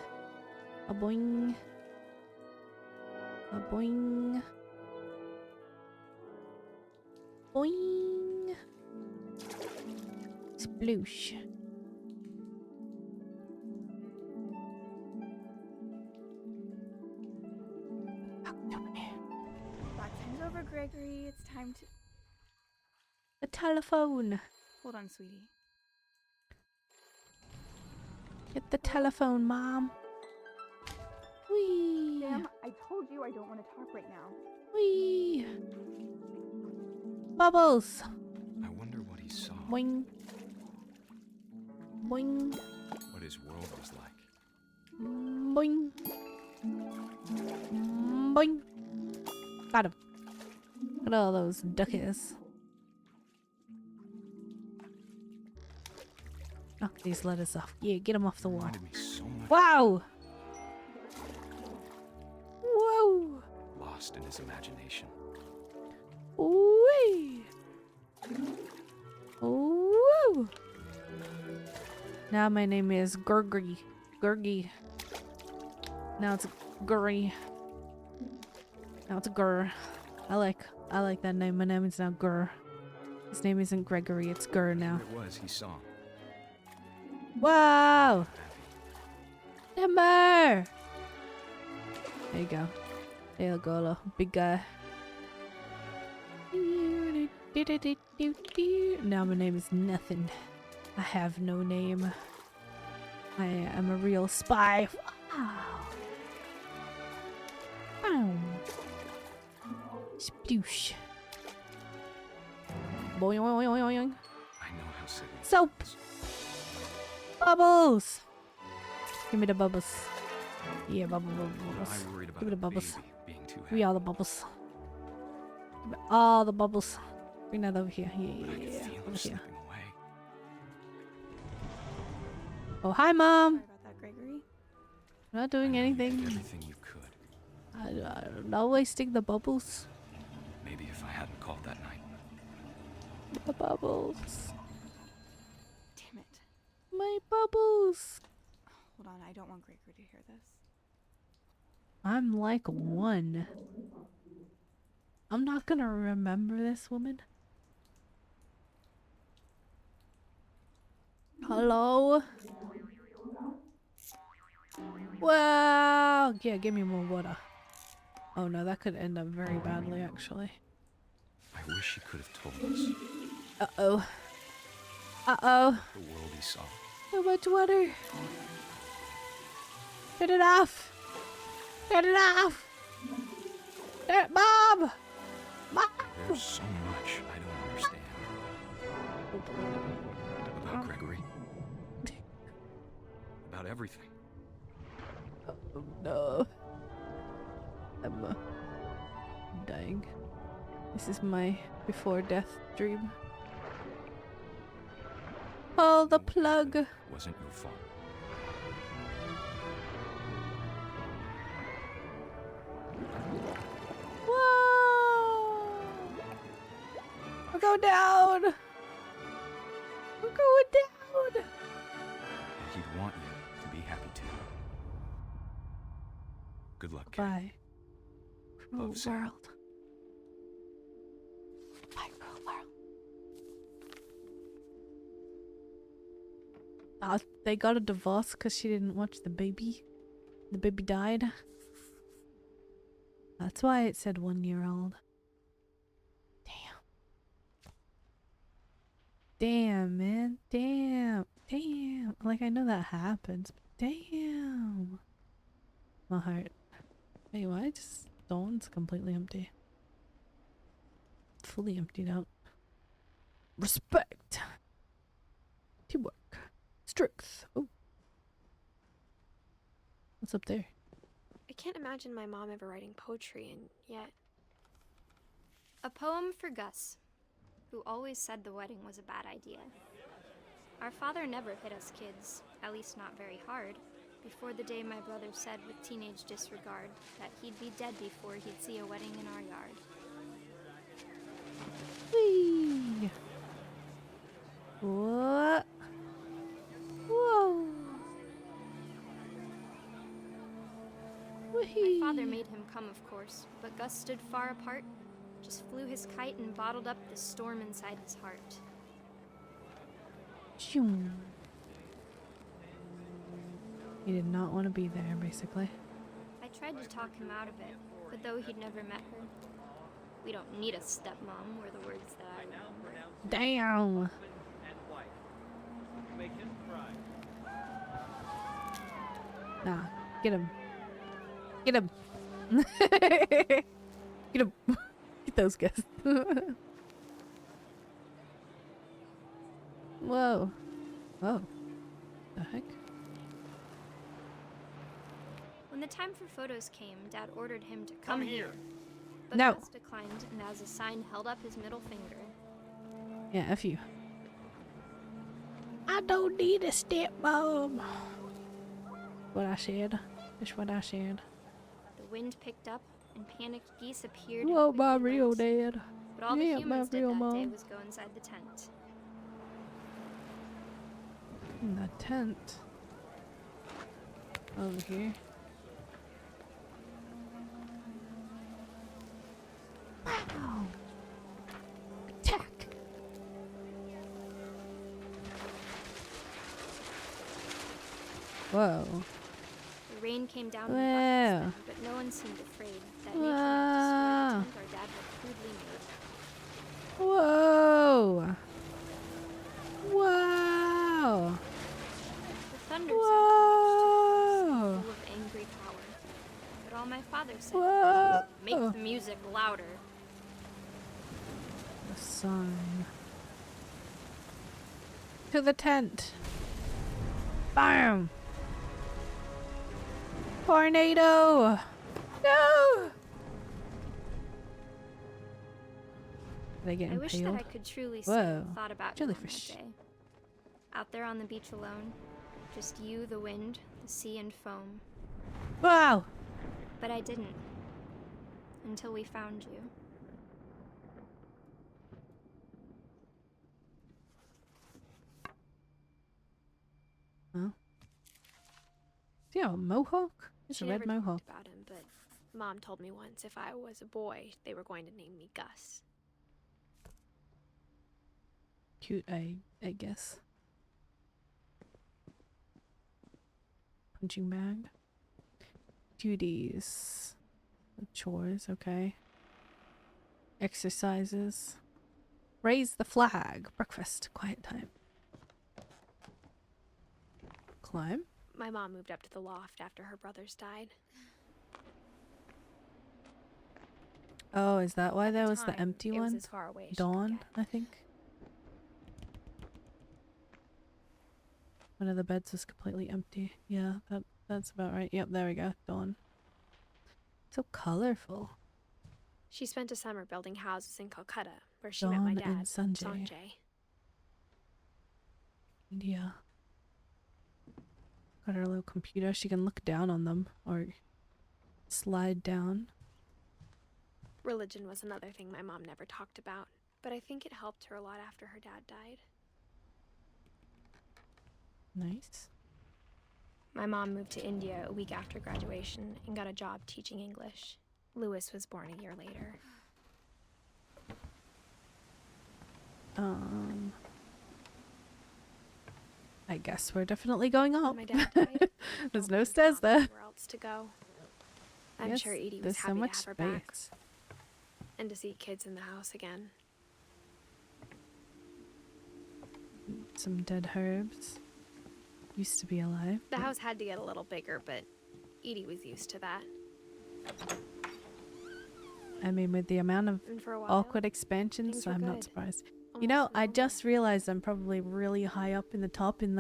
A boing. A boing. Boing. Sploosh. Back time's over, Gregory. It's time to... The telephone. Hold on, sweetie. Get the telephone, Mom. Whee. Sam, I told you I don't want to talk right now. Whee. Bubbles. I wonder what he saw. Boing. Boing. What his world was like. Boing. Boing. Got him. Look at all those duckies. Knock these letters off. Yeah, get them off the wall. Reminded me so much. Wow! Whoa! Lost in his imagination. Wee! Woo! Now my name is Gurgi. Gurgi. Now it's Gurry. Now it's Gur. I like that name. My name is now Gur. His name isn't Gregory, it's Gur now. It was he saw. Wow! Timber! There you go. There you go, little big guy. Now my name is nothing. I have no name. I am a real spy. Wow. Boom. Sploosh. Boing, boing, boing, boing. I know how silly. Soap! Bubbles! Give me the bubbles. Yeah, bubbles. I worried about Give me the a bubbles. baby being too Give me all the bubbles. Give me all the bubbles. Bring that over here. But I Yeah, could feel him over here. slipping away. Oh, hi, Mom! Sorry about that, Gregory. I'm not doing I know you did anything. everything you could. I'm not wasting the bubbles. Maybe if I hadn't called that night. The bubbles. Damn it. My bubbles. Hold on, I don't want Gregory to hear this. I'm like one. I'm not gonna remember this woman. Hello? Wow! Yeah, give me more water. Oh no, that could end up very badly actually. I wish he could have told us Uh-oh. Uh-oh. the world he saw. So much water. Turn it off. Turn it off. Mom! Mom! There's so much I don't understand. About Gregory. About everything. Oh no. I'm dying. This is my before death dream. Pull the plug. Wasn't your fault. Whoa! We're going going down. We're going down. He'd want you to be happy too. Good luck, kid. Bye. Cruel Love, Sam. world. Bye, cruel world. They got a divorce because she didn't watch the baby. The baby died. That's why it said 1-year-old. Damn, man. Damn. Damn. Like, I know that happens, but damn. My heart. Wait, why just Dawn's completely empty? Fully emptied out. Respect. Teamwork. Strength. Oh. What's up there? I can't imagine my mom ever writing poetry, and yet... A poem for Gus, who always said the wedding was a bad idea. Our father never hit us kids, at least not very hard, before the day my brother said with teenage disregard that he'd be dead before he'd see a wedding in our yard. Whee! What? Whoa! My father made him come, of course, but Gus stood far apart, just flew his kite and bottled up the storm inside his heart. Shoom. He did not want to be there, basically. I tried to talk him out of it, but though he'd never met her, we don't need a stepmom, were the words that I remember. Damn! Nah, get him. Get him! Get him! Get those guys. Whoa. Whoa. The heck? When the time for photos came, Dad ordered him to come here. But No. Gus declined, and as a sign held up his middle finger. Yeah, F you. I don't need a stepmom. What I said. That's what I said. The wind picked up, and panicked geese appeared. and Whoa, my quickly real went. dad. But all Yeah, the humans my did real that day mom. was go inside the tent. In the tent. Over here. Wow. Attack. Whoa. The rain came down in Wow. buckets then, but no one seemed afraid that nature Wow. might destroy the tent our dad had crudely made. Whoa. Wow. The thunder Whoa. sounded full of angry power. But all my father said Whoa. was, make the music louder. The sun. To the tent. Bam. Tornado. No. Did I get I wish that impaled? I could truly say Whoa. what I thought about you on Jellyfish. that day. Out there on the beach alone, just you, the wind, the sea, and foam. Wow. But I didn't. Until we found you. Huh? Do you have a mohawk? It's She a red never mohawk. talked about him, but Mom told me once if I was a boy, they were going to name me Gus. Cute, I guess. Punching bag. Duties. Chores, okay. Exercises. Raise the flag. Breakfast. Quiet time. Climb. My mom moved up to the loft after her brothers died. Oh, is that why there At was the time, empty it one? was as far away as she could Dawn, get. I think. One of the beds was completely empty. Yeah, that's about right. Yep, there we go. Dawn. So colorful. She spent a summer building houses in Calcutta, where she met my Dawn and dad, Sanjay. India. Got her little computer. She can look down on them or slide down. Religion was another thing my mom never talked about. but I think it helped her a lot after her dad died. Nice. My mom moved to India a week after graduation and got a job teaching English. Lewis was born a year later. I guess we're definitely going up. When my dad died, There's no stairs there. Where else to go? I'm Yes, sure Edie was there's so happy much to have her back space. and to see kids in the house again. Some dead herbs. Used to be alive. The house had to get a little bigger, but Edie was used to that. I mean, with the amount of And for a while, awkward expansions, things were I'm not good. surprised. You Almost know, I normal. just realized I'm probably really high up in the top in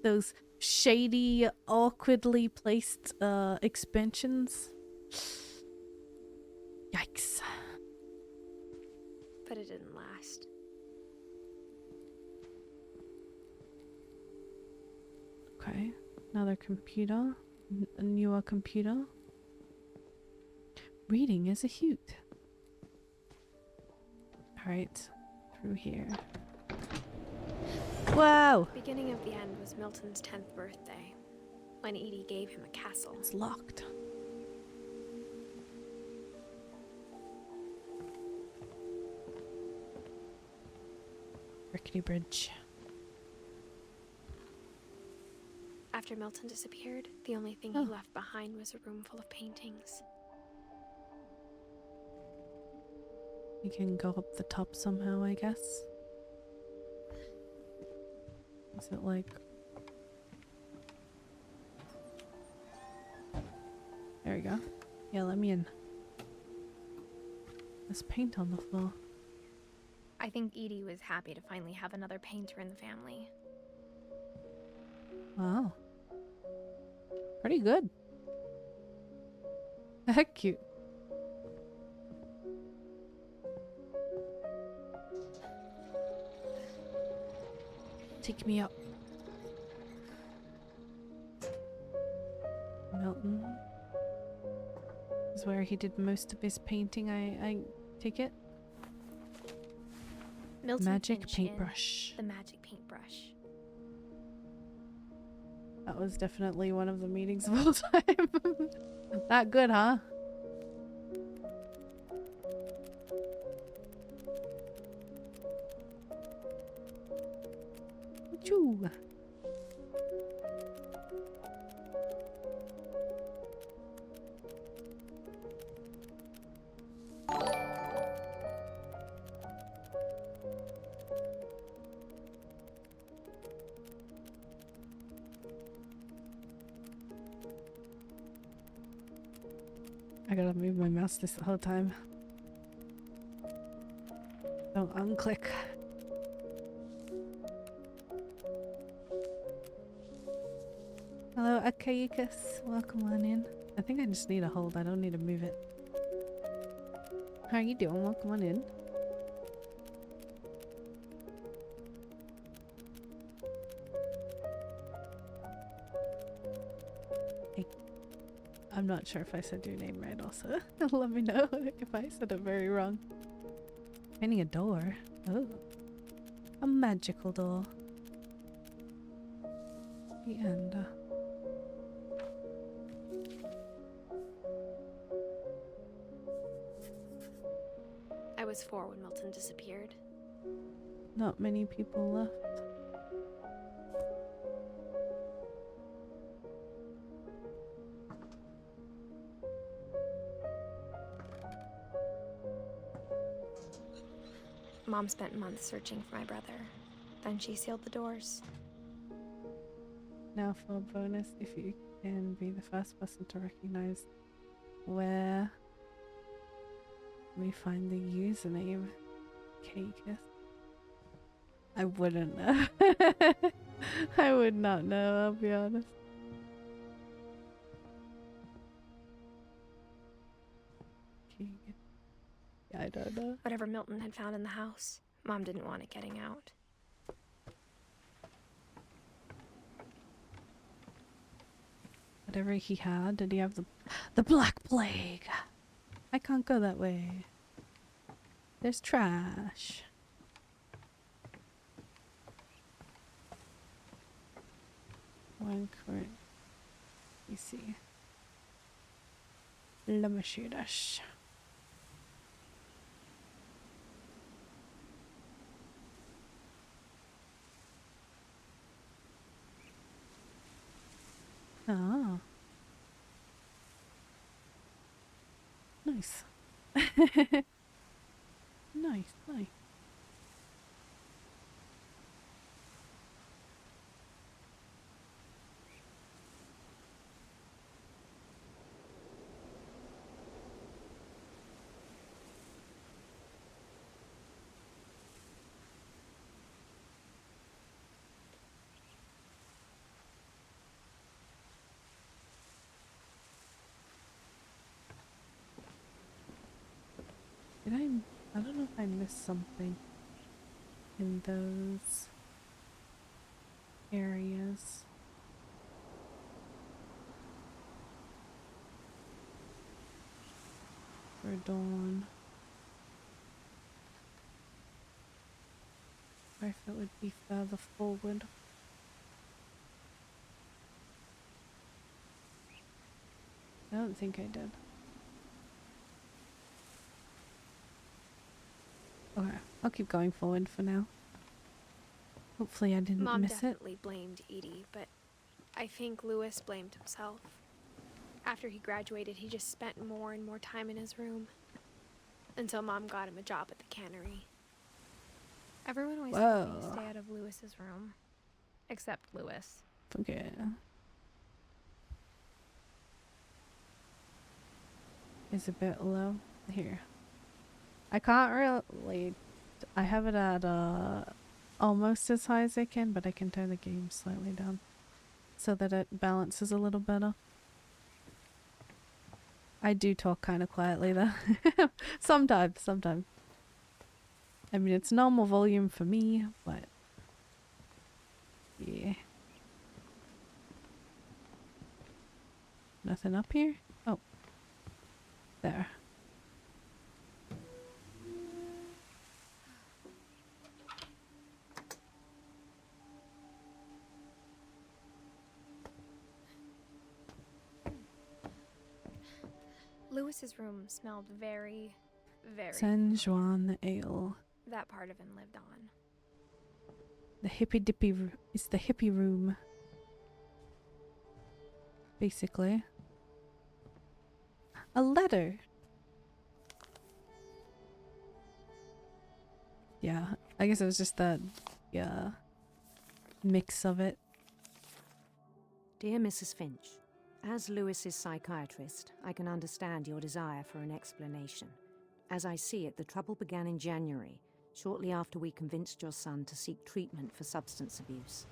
those shady, awkwardly placed expansions. Yikes. But it didn't last. Okay, another computer. A newer computer. Reading is a hoot. Alright, through here. Whoa! Beginning of the end was Milton's 10th birthday, when Edie gave him a castle. It's locked. Rickety bridge. After Milton disappeared, the only thing he left behind was a room full of paintings. We can go up the top somehow, I guess. Is it like... There we go. Yeah, let me in. There's paint on the floor. I think Edie was happy to finally have another painter in the family. Wow. Pretty good. Heck, cute. Take me up. Milton is where he did most of his painting, I take it. Milton Magic Finch in paintbrush. The magic paintbrush. That was definitely one of the meetings of all time. That good, huh? Choo. I gotta move my mouse this whole time. Don't unclick. Hello, Akaikas. Welcome on in. I think I just need a hold. I don't need to move it. How are you doing? Welcome on in. Hey. I'm not sure if I said your name right also. Let me know if I said it very wrong. Finding a door. Oh. A magical door. The end. I was 4 when Milton disappeared. Not many people left. Mom spent months searching for my brother. Then she sealed the doors. Now for a bonus, if you can be the first person to recognize where we find the username Cakeith. I wouldn't know. I would not know, I'll be honest. Cakeith. Yeah, I don't know. Whatever Milton had found in the house, Mom didn't want it getting out. Whatever he had, did he have the Black Plague? I can't go that way. There's trash. One current. You see. Let me shoot us. Ah. Nice. Nice, nice. I don't know if I missed something in those areas. For dawn. Or if it would be further forward. I don't think I did. Okay, I'll keep going forward for now. Hopefully I didn't Mom miss it. definitely blamed Edie, but I think Lewis blamed himself. After he graduated, he just spent more and more time in his room. Until Mom got him a job at the cannery. Everyone always told me to stay out of Lewis's room. Except Lewis. Okay. It's a bit low. Here. I can't really... I have it at almost as high as I can, but I can turn the game slightly down. So that it balances a little better. I do talk kind of quietly though. Sometimes. I mean, it's normal volume for me, but... Yeah. Nothing up here? Oh. There. Lewis's room smelled very, very... San Juan Ale. That part of him lived on. The hippy dippy... It's the hippie room. Basically. A letter! Yeah, I guess it was just that... Yeah... mix of it. Dear Mrs. Finch, as Lewis's psychiatrist, I can understand your desire for an explanation. As I see it, the trouble began in January, shortly after we convinced your son to seek treatment for substance abuse.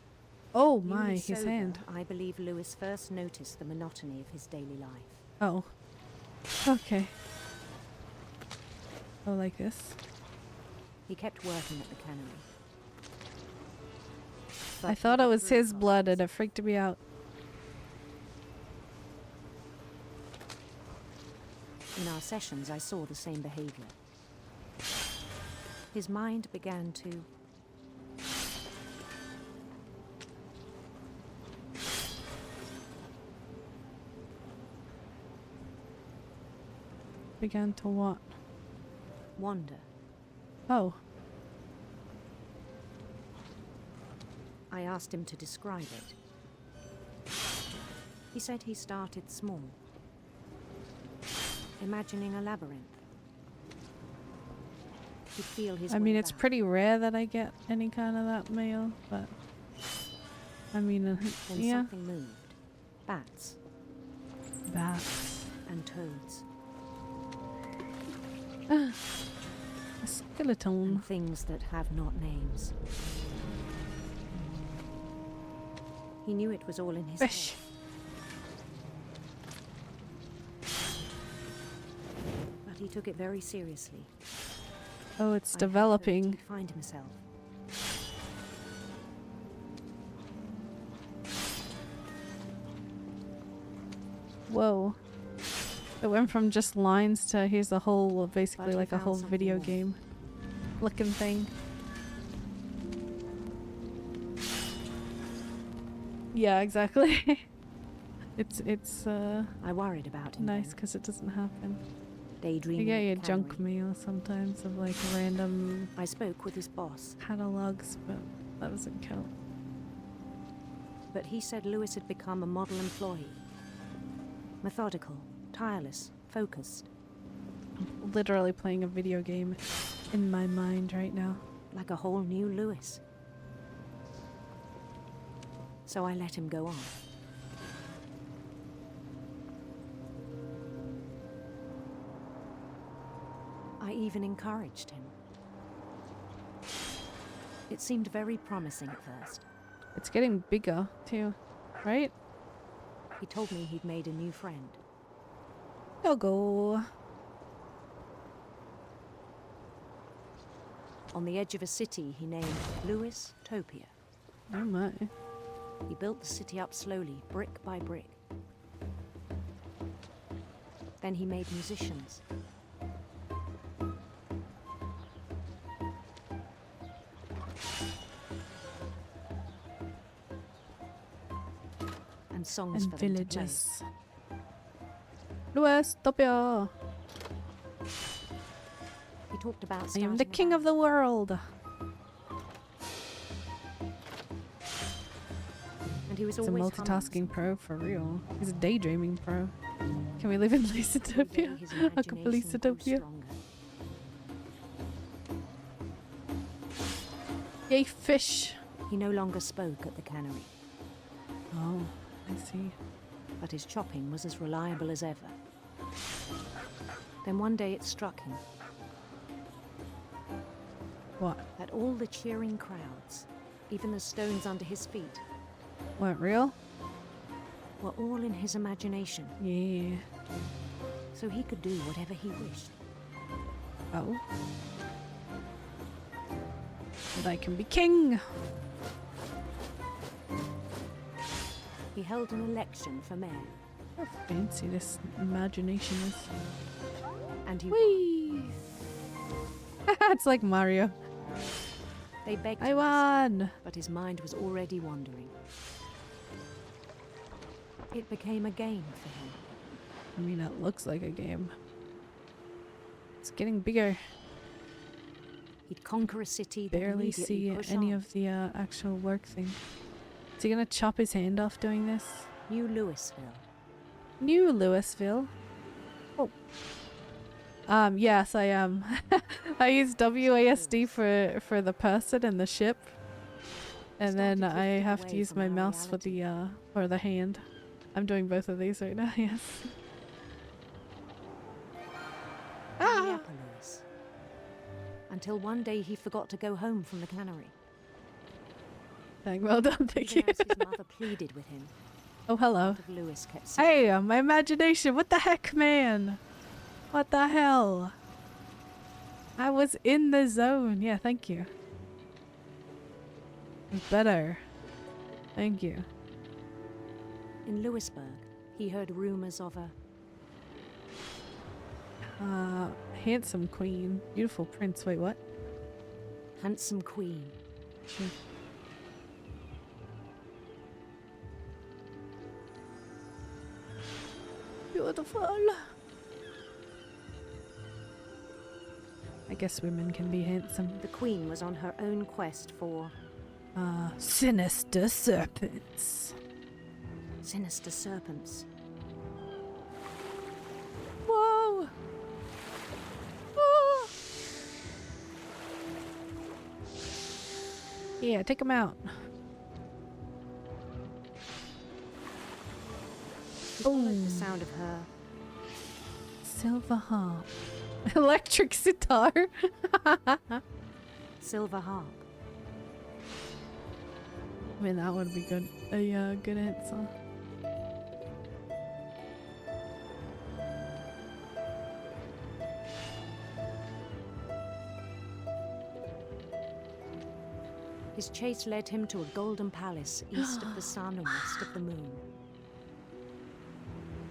Oh my, Newly his sober, hand. I believe Lewis first noticed the monotony of his daily life. Oh. Okay. Oh, like this? He kept working at the cannery. I thought it was his blood and it freaked me out. In our sessions, I saw the same behavior. His mind began to... Began to what? wander. Oh. I asked him to describe it. He said he started small, imagining a labyrinth. He'd feel his I mean, way it's back. pretty rare that I get any kind of that mail, but... I mean, Then yeah. something moved. Bats. Bats. And toads. A skeleton. And things that have not names. He knew it was all in his Fish. head. But he took it very seriously. Oh, it's I developing. hoped he'd find himself. Whoa. It went from just lines to here's a whole, basically But he like a found whole something video more. game looking thing. Yeah, exactly. it's I worried about him. nice because it doesn't happen. Daydreaming. You get at your the junk cannery. mail sometimes of like random I spoke with his boss, catalogs, but that doesn't count. but he said Lewis had become a model employee. Methodical, tireless, focused. I'm literally playing a video game in my mind right now. Like a whole new Lewis. So I let him go on. I even encouraged him. It seemed very promising at first. It's getting bigger too, right? He told me he'd made a new friend. Go. On the edge of a city he named Lewis Topia. Oh my. He built the city up slowly, brick by brick. Then he made musicians. And songs And for them to play. villages. Lewis, Topia. He talked about I am starting the a king of band. the world. And he was He's a always multitasking pro for real. He's a daydreaming pro. Can we live in Lysotopia? A couple Lysotopia. Yay, fish! He no longer spoke at the cannery, Oh, I see. but his chopping was as reliable as ever. Then one day it struck him What? that all the cheering crowds, even the stones under his feet, What, real? were all in his imagination, Yeah. so he could do whatever he wished. Oh. And I can be king! He held an election for mayor, How fancy this imagination is. and he Whee! It's like Mario. They begged I him to won! stay, but his mind was already wandering. It became a game for him. I mean, it looks like a game. It's getting bigger. He'd conquer a city, then Barely immediately see push any on. of the actual work thing. Is he gonna chop his hand off doing this? New Louisville. New Louisville. Oh. Yes, I am. I use WASD for the person and the ship, and then Started I drifting have to away use from my our mouse for the hand. I'm doing both of these right now. Yes. Ah! Minneapolis. Until one day he forgot to go home from the cannery. Dang, well done, thank you. Even as his mother pleaded with him, Oh, hello. part of Lewis kept saying, Hey, my imagination. What the heck, man? What the hell? I was in the zone. Yeah, thank you. Better. Thank you. in Louisburg, he heard rumors of a Handsome queen. Beautiful prince. Wait, what? handsome queen. Sure. Beautiful. I guess women can be handsome. The queen was on her own quest for Sinister serpents. sinister serpents. Whoa! Ah! Yeah, take them out. He followed the sound of her Silver harp. Electric sitar. silver harp. I mean, that would be good. A good answer. His chase led him to a golden palace east of the sun and west of the moon.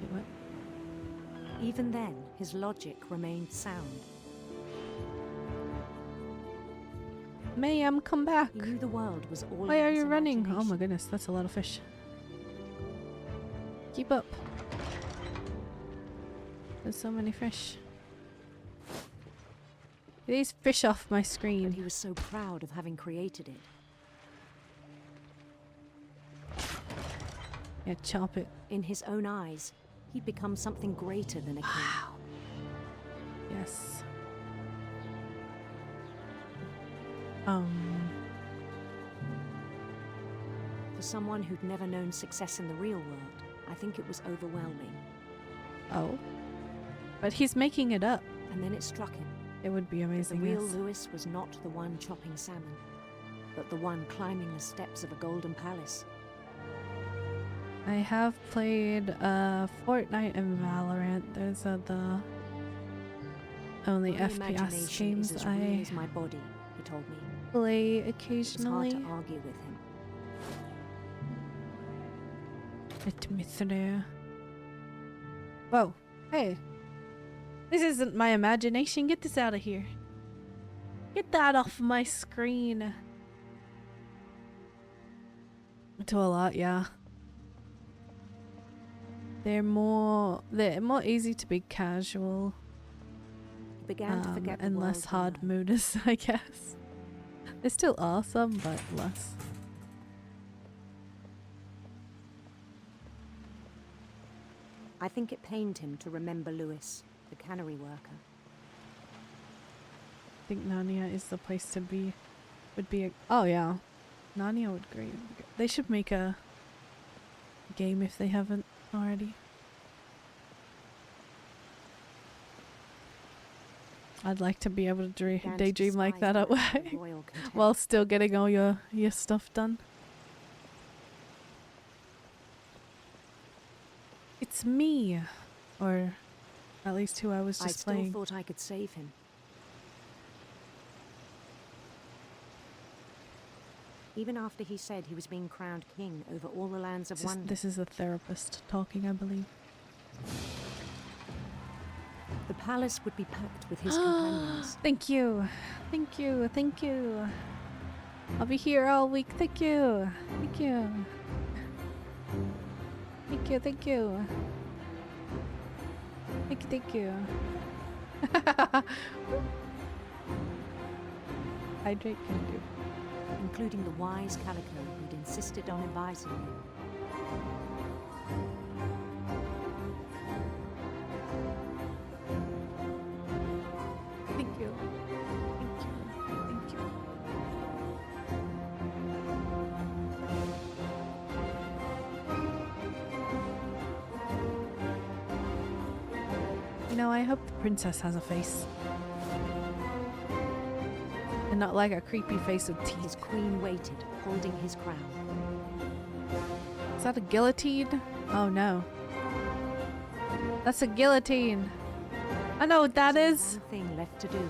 Wait, what? Even then, his logic remained sound. Ma'am, come back. He knew the world was all Why in are his you running? Oh my imagination. goodness, that's a lot of fish. Keep up. There's so many fish. Get these fish off my screen. But he was so proud of having created it. Yeah, chop it. In his own eyes, he'd become something greater than a king. Wow. Yes. For someone who'd never known success in the real world, I think it was overwhelming. Oh. But he's making it up. And then it struck him. It would be amazing. The real yes. Lewis was not the one chopping salmon, but the one climbing the steps of a golden palace. I have played Fortnite and Valorant. Those are the only My FPS imagination games is as I real as my body, he told me. play It's occasionally. hard to argue with him. Let me through. Whoa. Hey. This isn't my imagination. Get this out of here. Get that off my screen. To a lot, yeah. They're more easy to be casual. He began to forget the and world less hard below. mooders, I guess. They're still awesome, but less. I think it pained him to remember Lewis, the cannery worker. I think Narnia is the place to be. Would be a, oh yeah, Narnia would great. They should make a game if they haven't already. I'd like to be able to daydream like that at work while still getting all your stuff done. It's me, or at least who I was just playing. I still thought I could save him. Even after he said he was being crowned king over all the lands of wonder. This is a therapist talking, I believe. The palace would be packed with his companions. Thank you. Thank you. Thank you. I'll be here all week. Thank you. Thank you. Thank you. Thank you. Thank you. Thank you. Hydrate can do. Including the wise Calico who'd insisted on advising him. Thank you. Thank you. Thank you. You know, I hope the princess has a face. And not like a creepy face with teeth. His queen waited, holding his crown. Is that a guillotine? Oh no. That's a guillotine. I know what that is. One thing left to do.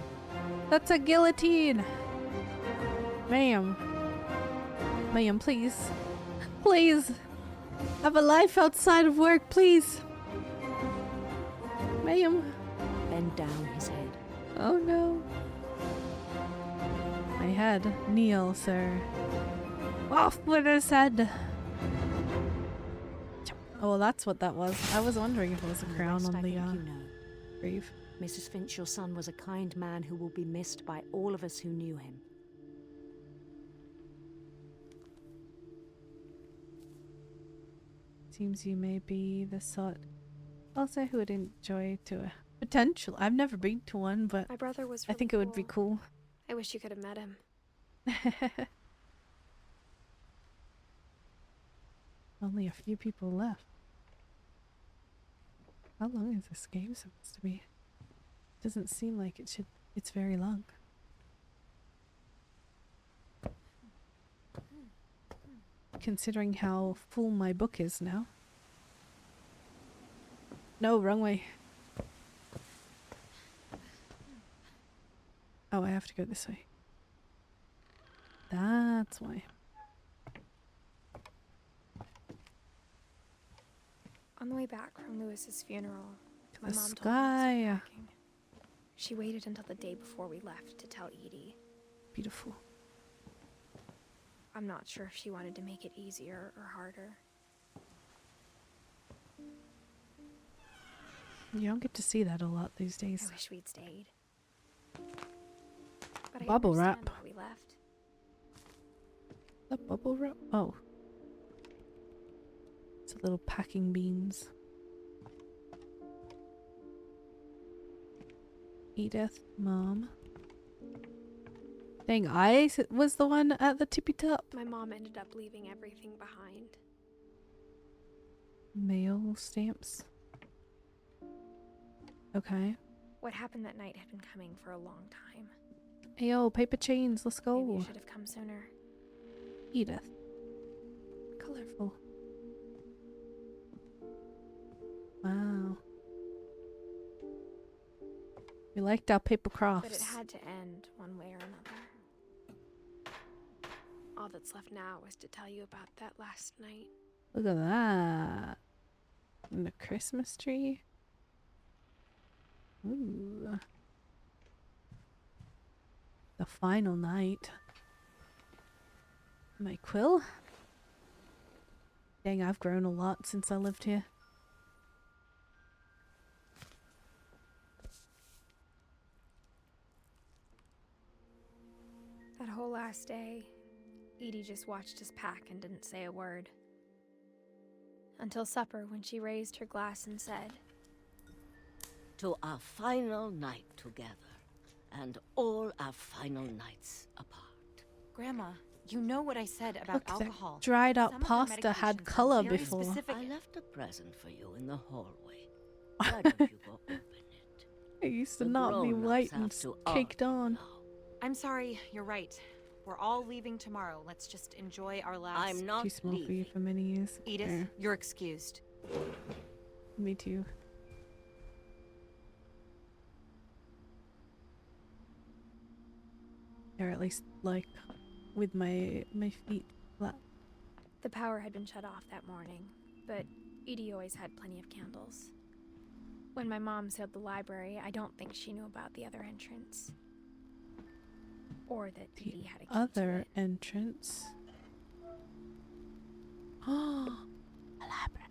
That's a guillotine. Ma'am. Ma'am, please. Please. Have a life outside of work, please. Ma'am. Bend down his head. Oh no. My head. Kneel, sir. Off with his head. Oh, well, that's what that was. I was wondering if it was a crown on the grave. Mrs. Finch, your son was a kind man who will be missed by all of us who knew him. Seems you may be the sort also who would enjoy to a potential. I've never been to one, but my brother was I think it would be cool. I wish you could have met him. Only a few people left. How long is this game supposed to be? Doesn't seem like it should. It's very long. Considering how full my book is now. No, wrong way. Oh, I have to go this way. That's why. On the way back from Lewis's funeral, my The mom told me to sky. start packing. She waited until the day before we left to tell Edie. Beautiful. I'm not sure if she wanted to make it easier or harder. You don't get to see that a lot these days. I wish we'd stayed. But I Bubble understand wrap. why we left. The bubble wrap? Oh. It's a little packing beans. Edith, Mom. Dang, I was the one at the tippy top. My mom ended up leaving everything behind. Mail stamps. Okay. What happened that night had been coming for a long time. Ayo, paper chains, let's go. Maybe you should have come sooner. Edith. Colorful. Wow. We liked our paper crafts. But it had to end one way or another. All that's left now is to tell you about that last night. Look at that. And the Christmas tree. Ooh. The final night. My quill. Dang, I've grown a lot since I lived here. That whole last day, Edie just watched us pack and didn't say a word. Until supper, when she raised her glass and said, "To our final night together, and all our final nights apart." Grandma, you know what I said about Look, alcohol. that dried up Some of her pasta had medications are color very before. specific. I left a present for you in the hallway. Why don't you go open it? It used to The not be grown-ups white have and to caked on. I'm sorry, you're right. We're all leaving tomorrow. Let's just enjoy our last... I'm not Too small for you for many years. Edith, Yeah. you're excused. Me too. Or at least like with my feet flat. the power had been shut off that morning, but Edie always had plenty of candles. When my mom sealed the library, I don't think she knew about the other entrance. Or that Edie had a key to Other it. entrance. Oh, a library.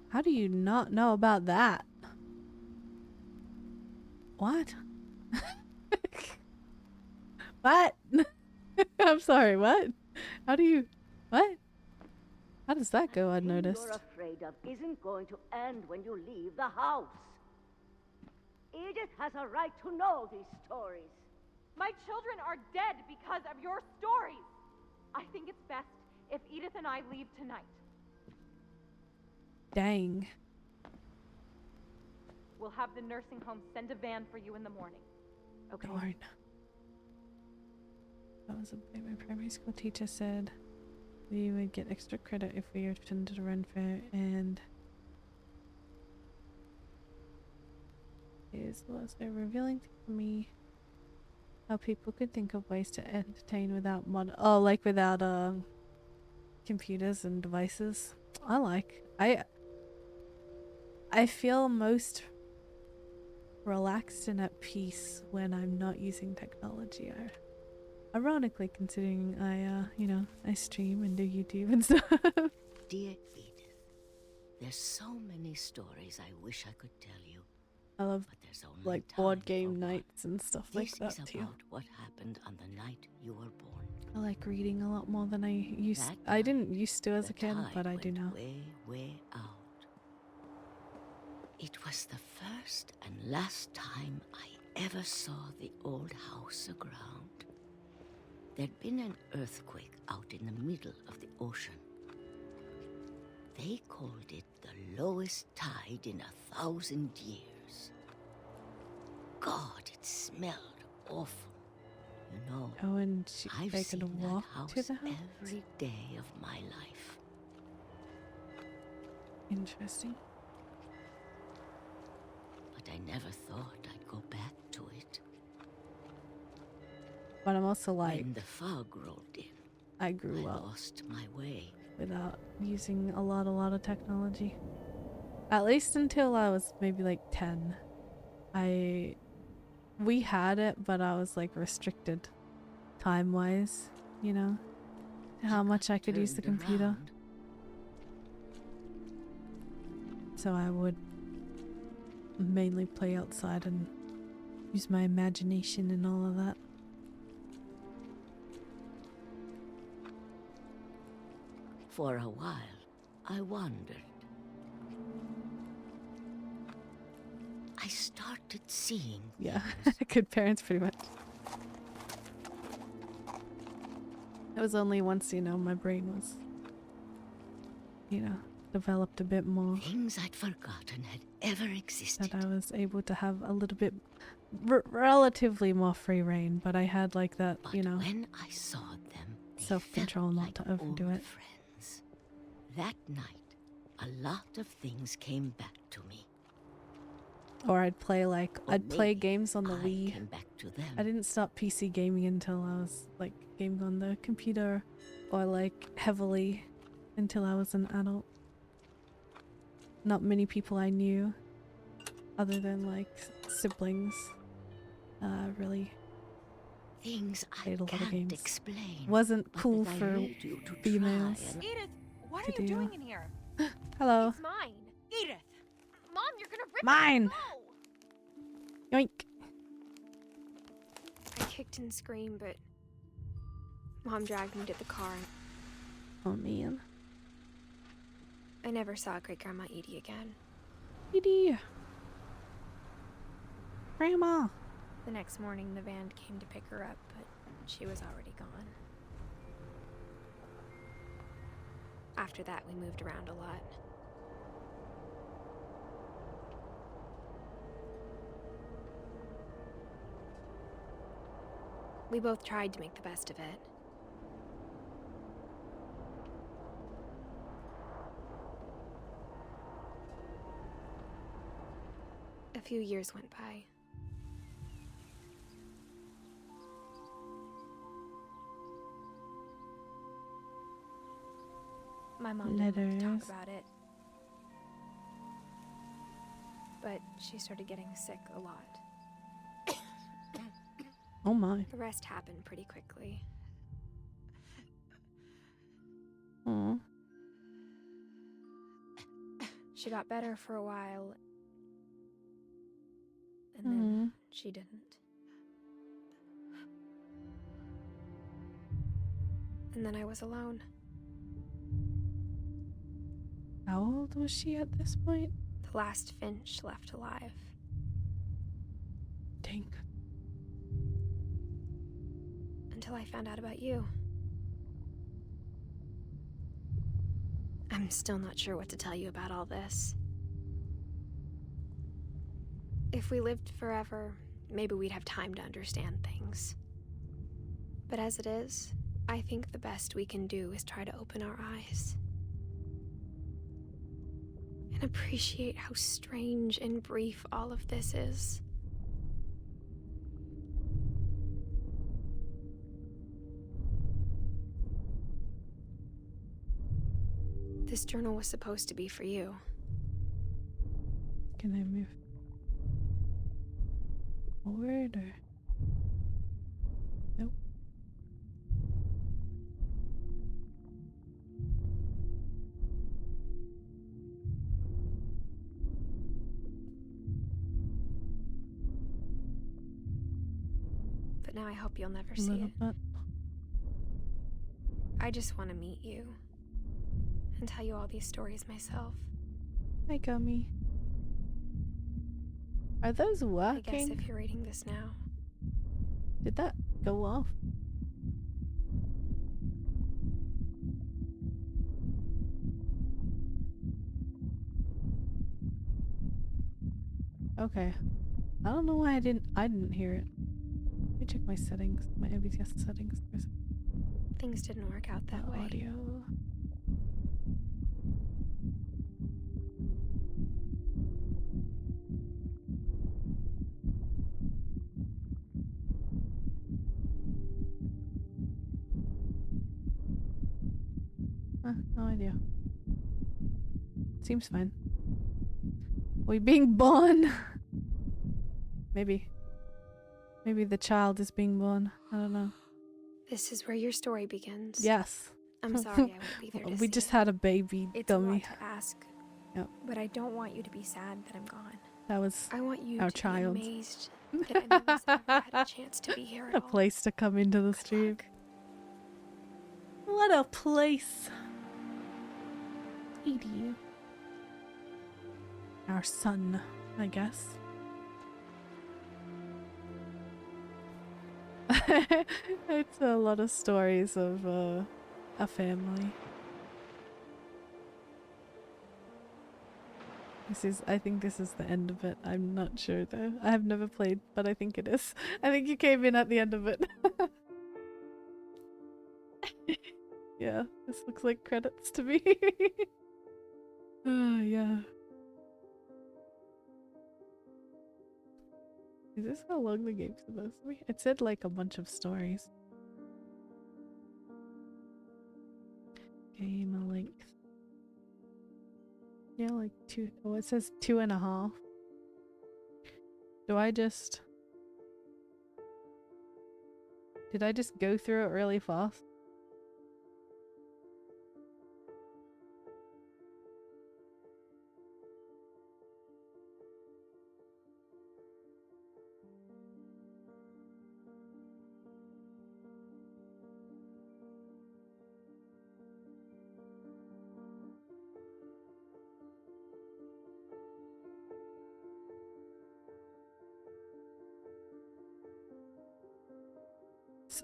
How do you not know about that? What? What? I'm sorry, what? How do you... What? How does that go unnoticed? You're afraid of isn't going to end when you leave the house. Edith has a right to know these stories. My children are dead because of your stories. I think it's best if Edith and I leave tonight. Dang. We'll have the nursing home send a van for you in the morning. Okay? Darn. That was what my primary school teacher said. We would get extra credit if we attended a run fair, and it was a revealing to me how people could think of ways to entertain without without computers and devices. I feel most relaxed and at peace when I'm not using technology. Ironically, considering I stream and do YouTube and stuff. Dear Edith, there's so many stories I wish I could tell you. I love but there's only like board game nights and stuff like that This is too. about what happened on the night you were born. I like reading a lot more than I used. That I didn't used to as a kid, tide but I do went now. Way out. It was the first and last time I ever saw the old house aground. There'd been an earthquake out in the middle of the ocean. They called it the lowest tide in 1,000 years. God, it smelled awful. You know, Oh, and I've they seen could that walk house to the house. every day of my life. Interesting. But I never thought I'd go back to it. But I'm also like, When the fog rolled in, I grew I up lost my way. without using a lot of technology. At least until I was maybe like 10. We had it, but I was like restricted time-wise, you know, how much I could use the Turned computer. around. So I would mainly play outside and use my imagination and all of that. For a while, I wondered. I started seeing Yeah, things. good parents pretty much. It was only once, you know, my brain was, you know, developed a bit more. Things I'd forgotten had ever existed. That I was able to have a little bit, relatively more free reign, but I had like that, But you know, when I saw them, they self-control felt not like to overdo old it. friends. That night, a lot of things came back to me. Or I'd play like, Or I'd play maybe games on the I Wii. came back to them. I didn't stop PC gaming until I was like gaming on the computer, or like heavily until I was an adult. Not many people I knew, other than like siblings, really Things I played a lot of can't games. explain. Wasn't but cool that I for need you to females. try and- Edith, what To are you do. doing in here? Hello. It's mine. Edith! Mom, you're gonna rip Mine! it. No! Yoink. I kicked and screamed, but Mom dragged me to the car, and Oh man. I never saw Great Grandma Edie again. Edie. Grandma. The next morning, the van came to pick her up, but she was already gone. After that, we moved around a lot. We both tried to make the best of it. A few years went by. My mom didn't like to Letters. talk about it. But she started getting sick a lot. Oh my. The rest happened pretty quickly. Aw. She got better for a while, and then she didn't. And then I was alone. How old was she at this point? The last Finch left alive. Dang. Until I found out about you. I'm still not sure what to tell you about all this. If we lived forever, maybe we'd have time to understand things. But as it is, I think the best we can do is try to open our eyes. And appreciate how strange and brief all of this is. This journal was supposed to be for you. Can I move forward or? Nope. But now I hope you'll never A see little it. bit. I just want to meet you and tell you all these stories myself. Hi, Gummy. Are those I working? guess if you're reading this now, Did that go off? Okay. I don't know why I didn't hear it. Let me check my settings, my OBS settings. There's things didn't work out that way. audio. No idea. Seems fine. We being born. Maybe the child is being born. I don't know. This is where your story begins. Yes. I'm sorry I won't be there to We see just it. had a baby, It's a Gummy. lot to ask, Yep. But I don't want you to be sad that I'm gone. That was I want you our to child. be amazed that any of us ever had a chance to be here at A all. place to come into the stream. What a place. Edie. Our son, I guess. It's a lot of stories of a family. I think this is the end of it. I'm not sure though. I have never played, but I think it is. I think you came in at the end of it. Yeah, this looks like credits to me. Yeah. Is this how long the game's supposed to be? It said like a bunch of stories. Game length. Yeah, like 2. Oh, it says 2.5. Do I just... Did I just go through it really fast?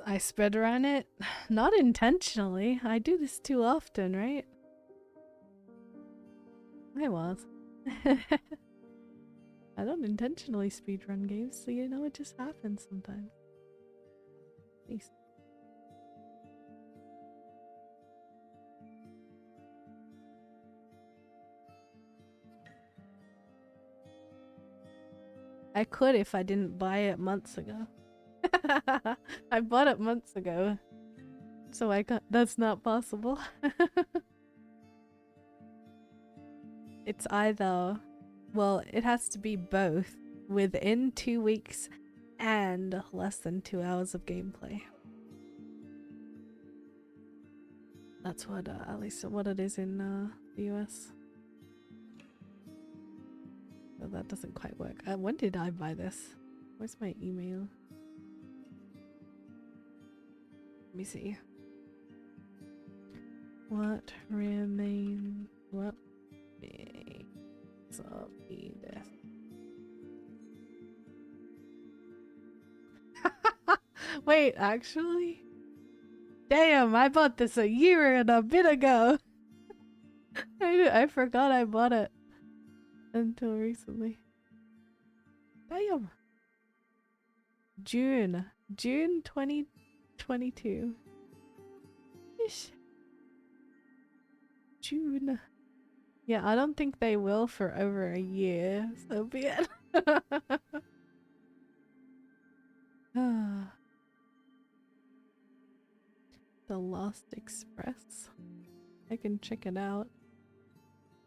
I spread around it. Not intentionally. I do this too often, right? I was. I don't intentionally speedrun games, so you know it just happens sometimes. Peace. I could if I didn't buy it months ago. I bought it months ago, so that's not possible. It's either, well, it has to be both within 2 weeks and less than 2 hours of gameplay. That's what, at least what it is in the US. So that doesn't quite work. When did I buy this? Where's my email? Let me see. What remains of Edith? Wait, actually? Damn, I bought this a year and a bit ago. I forgot I bought it until recently. Damn. June 2022. Ish. June. Yeah, I don't think they will for over a year, so be it. The Lost Express. I can check it out.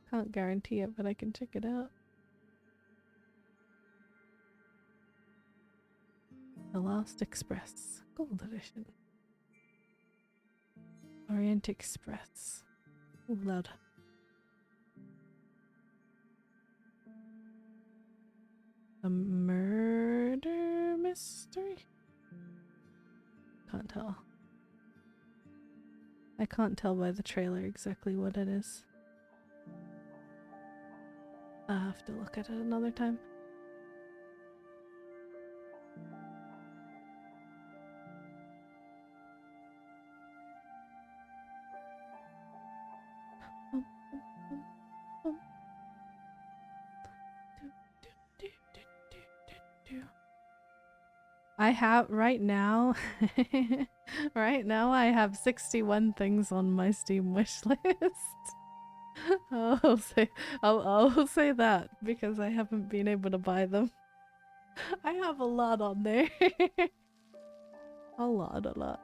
Can't guarantee it, but I can check it out. The Lost Express. Gold Edition. Orient Express. Ooh, loud. A murder mystery? Can't tell. I can't tell by the trailer exactly what it is. I'll have to look at it another time. I have right now right now I have 61 things on my Steam wish list. I'll say that because I haven't been able to buy them. I have a lot on there. a lot.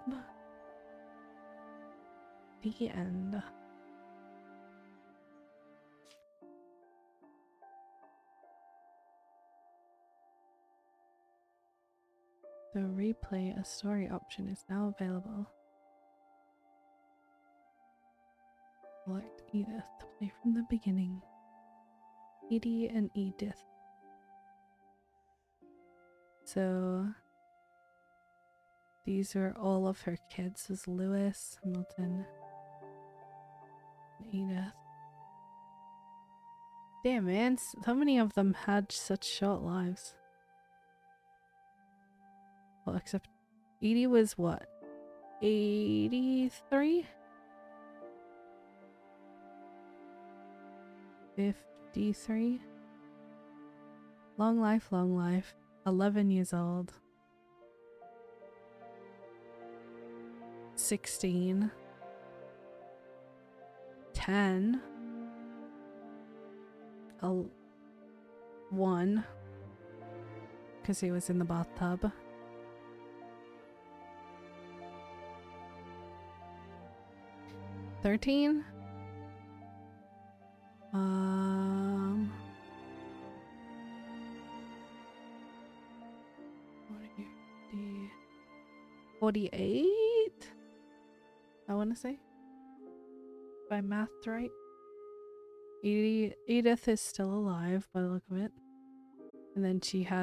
The end. The replay a story option is now available. Select Edith to play from the beginning. Edie and Edith. So these are all of her kids. This is Lewis, Hamilton, and Edith. Damn, man, so many of them had such short lives. Well, except Edie was what? 83? 53? Long life, long life. 11 years old. 16. 10. 1. Because he was in the bathtub. 13. What are you? 48? I want to say. If I mathed right. Edith is still alive by the look of it. And then she had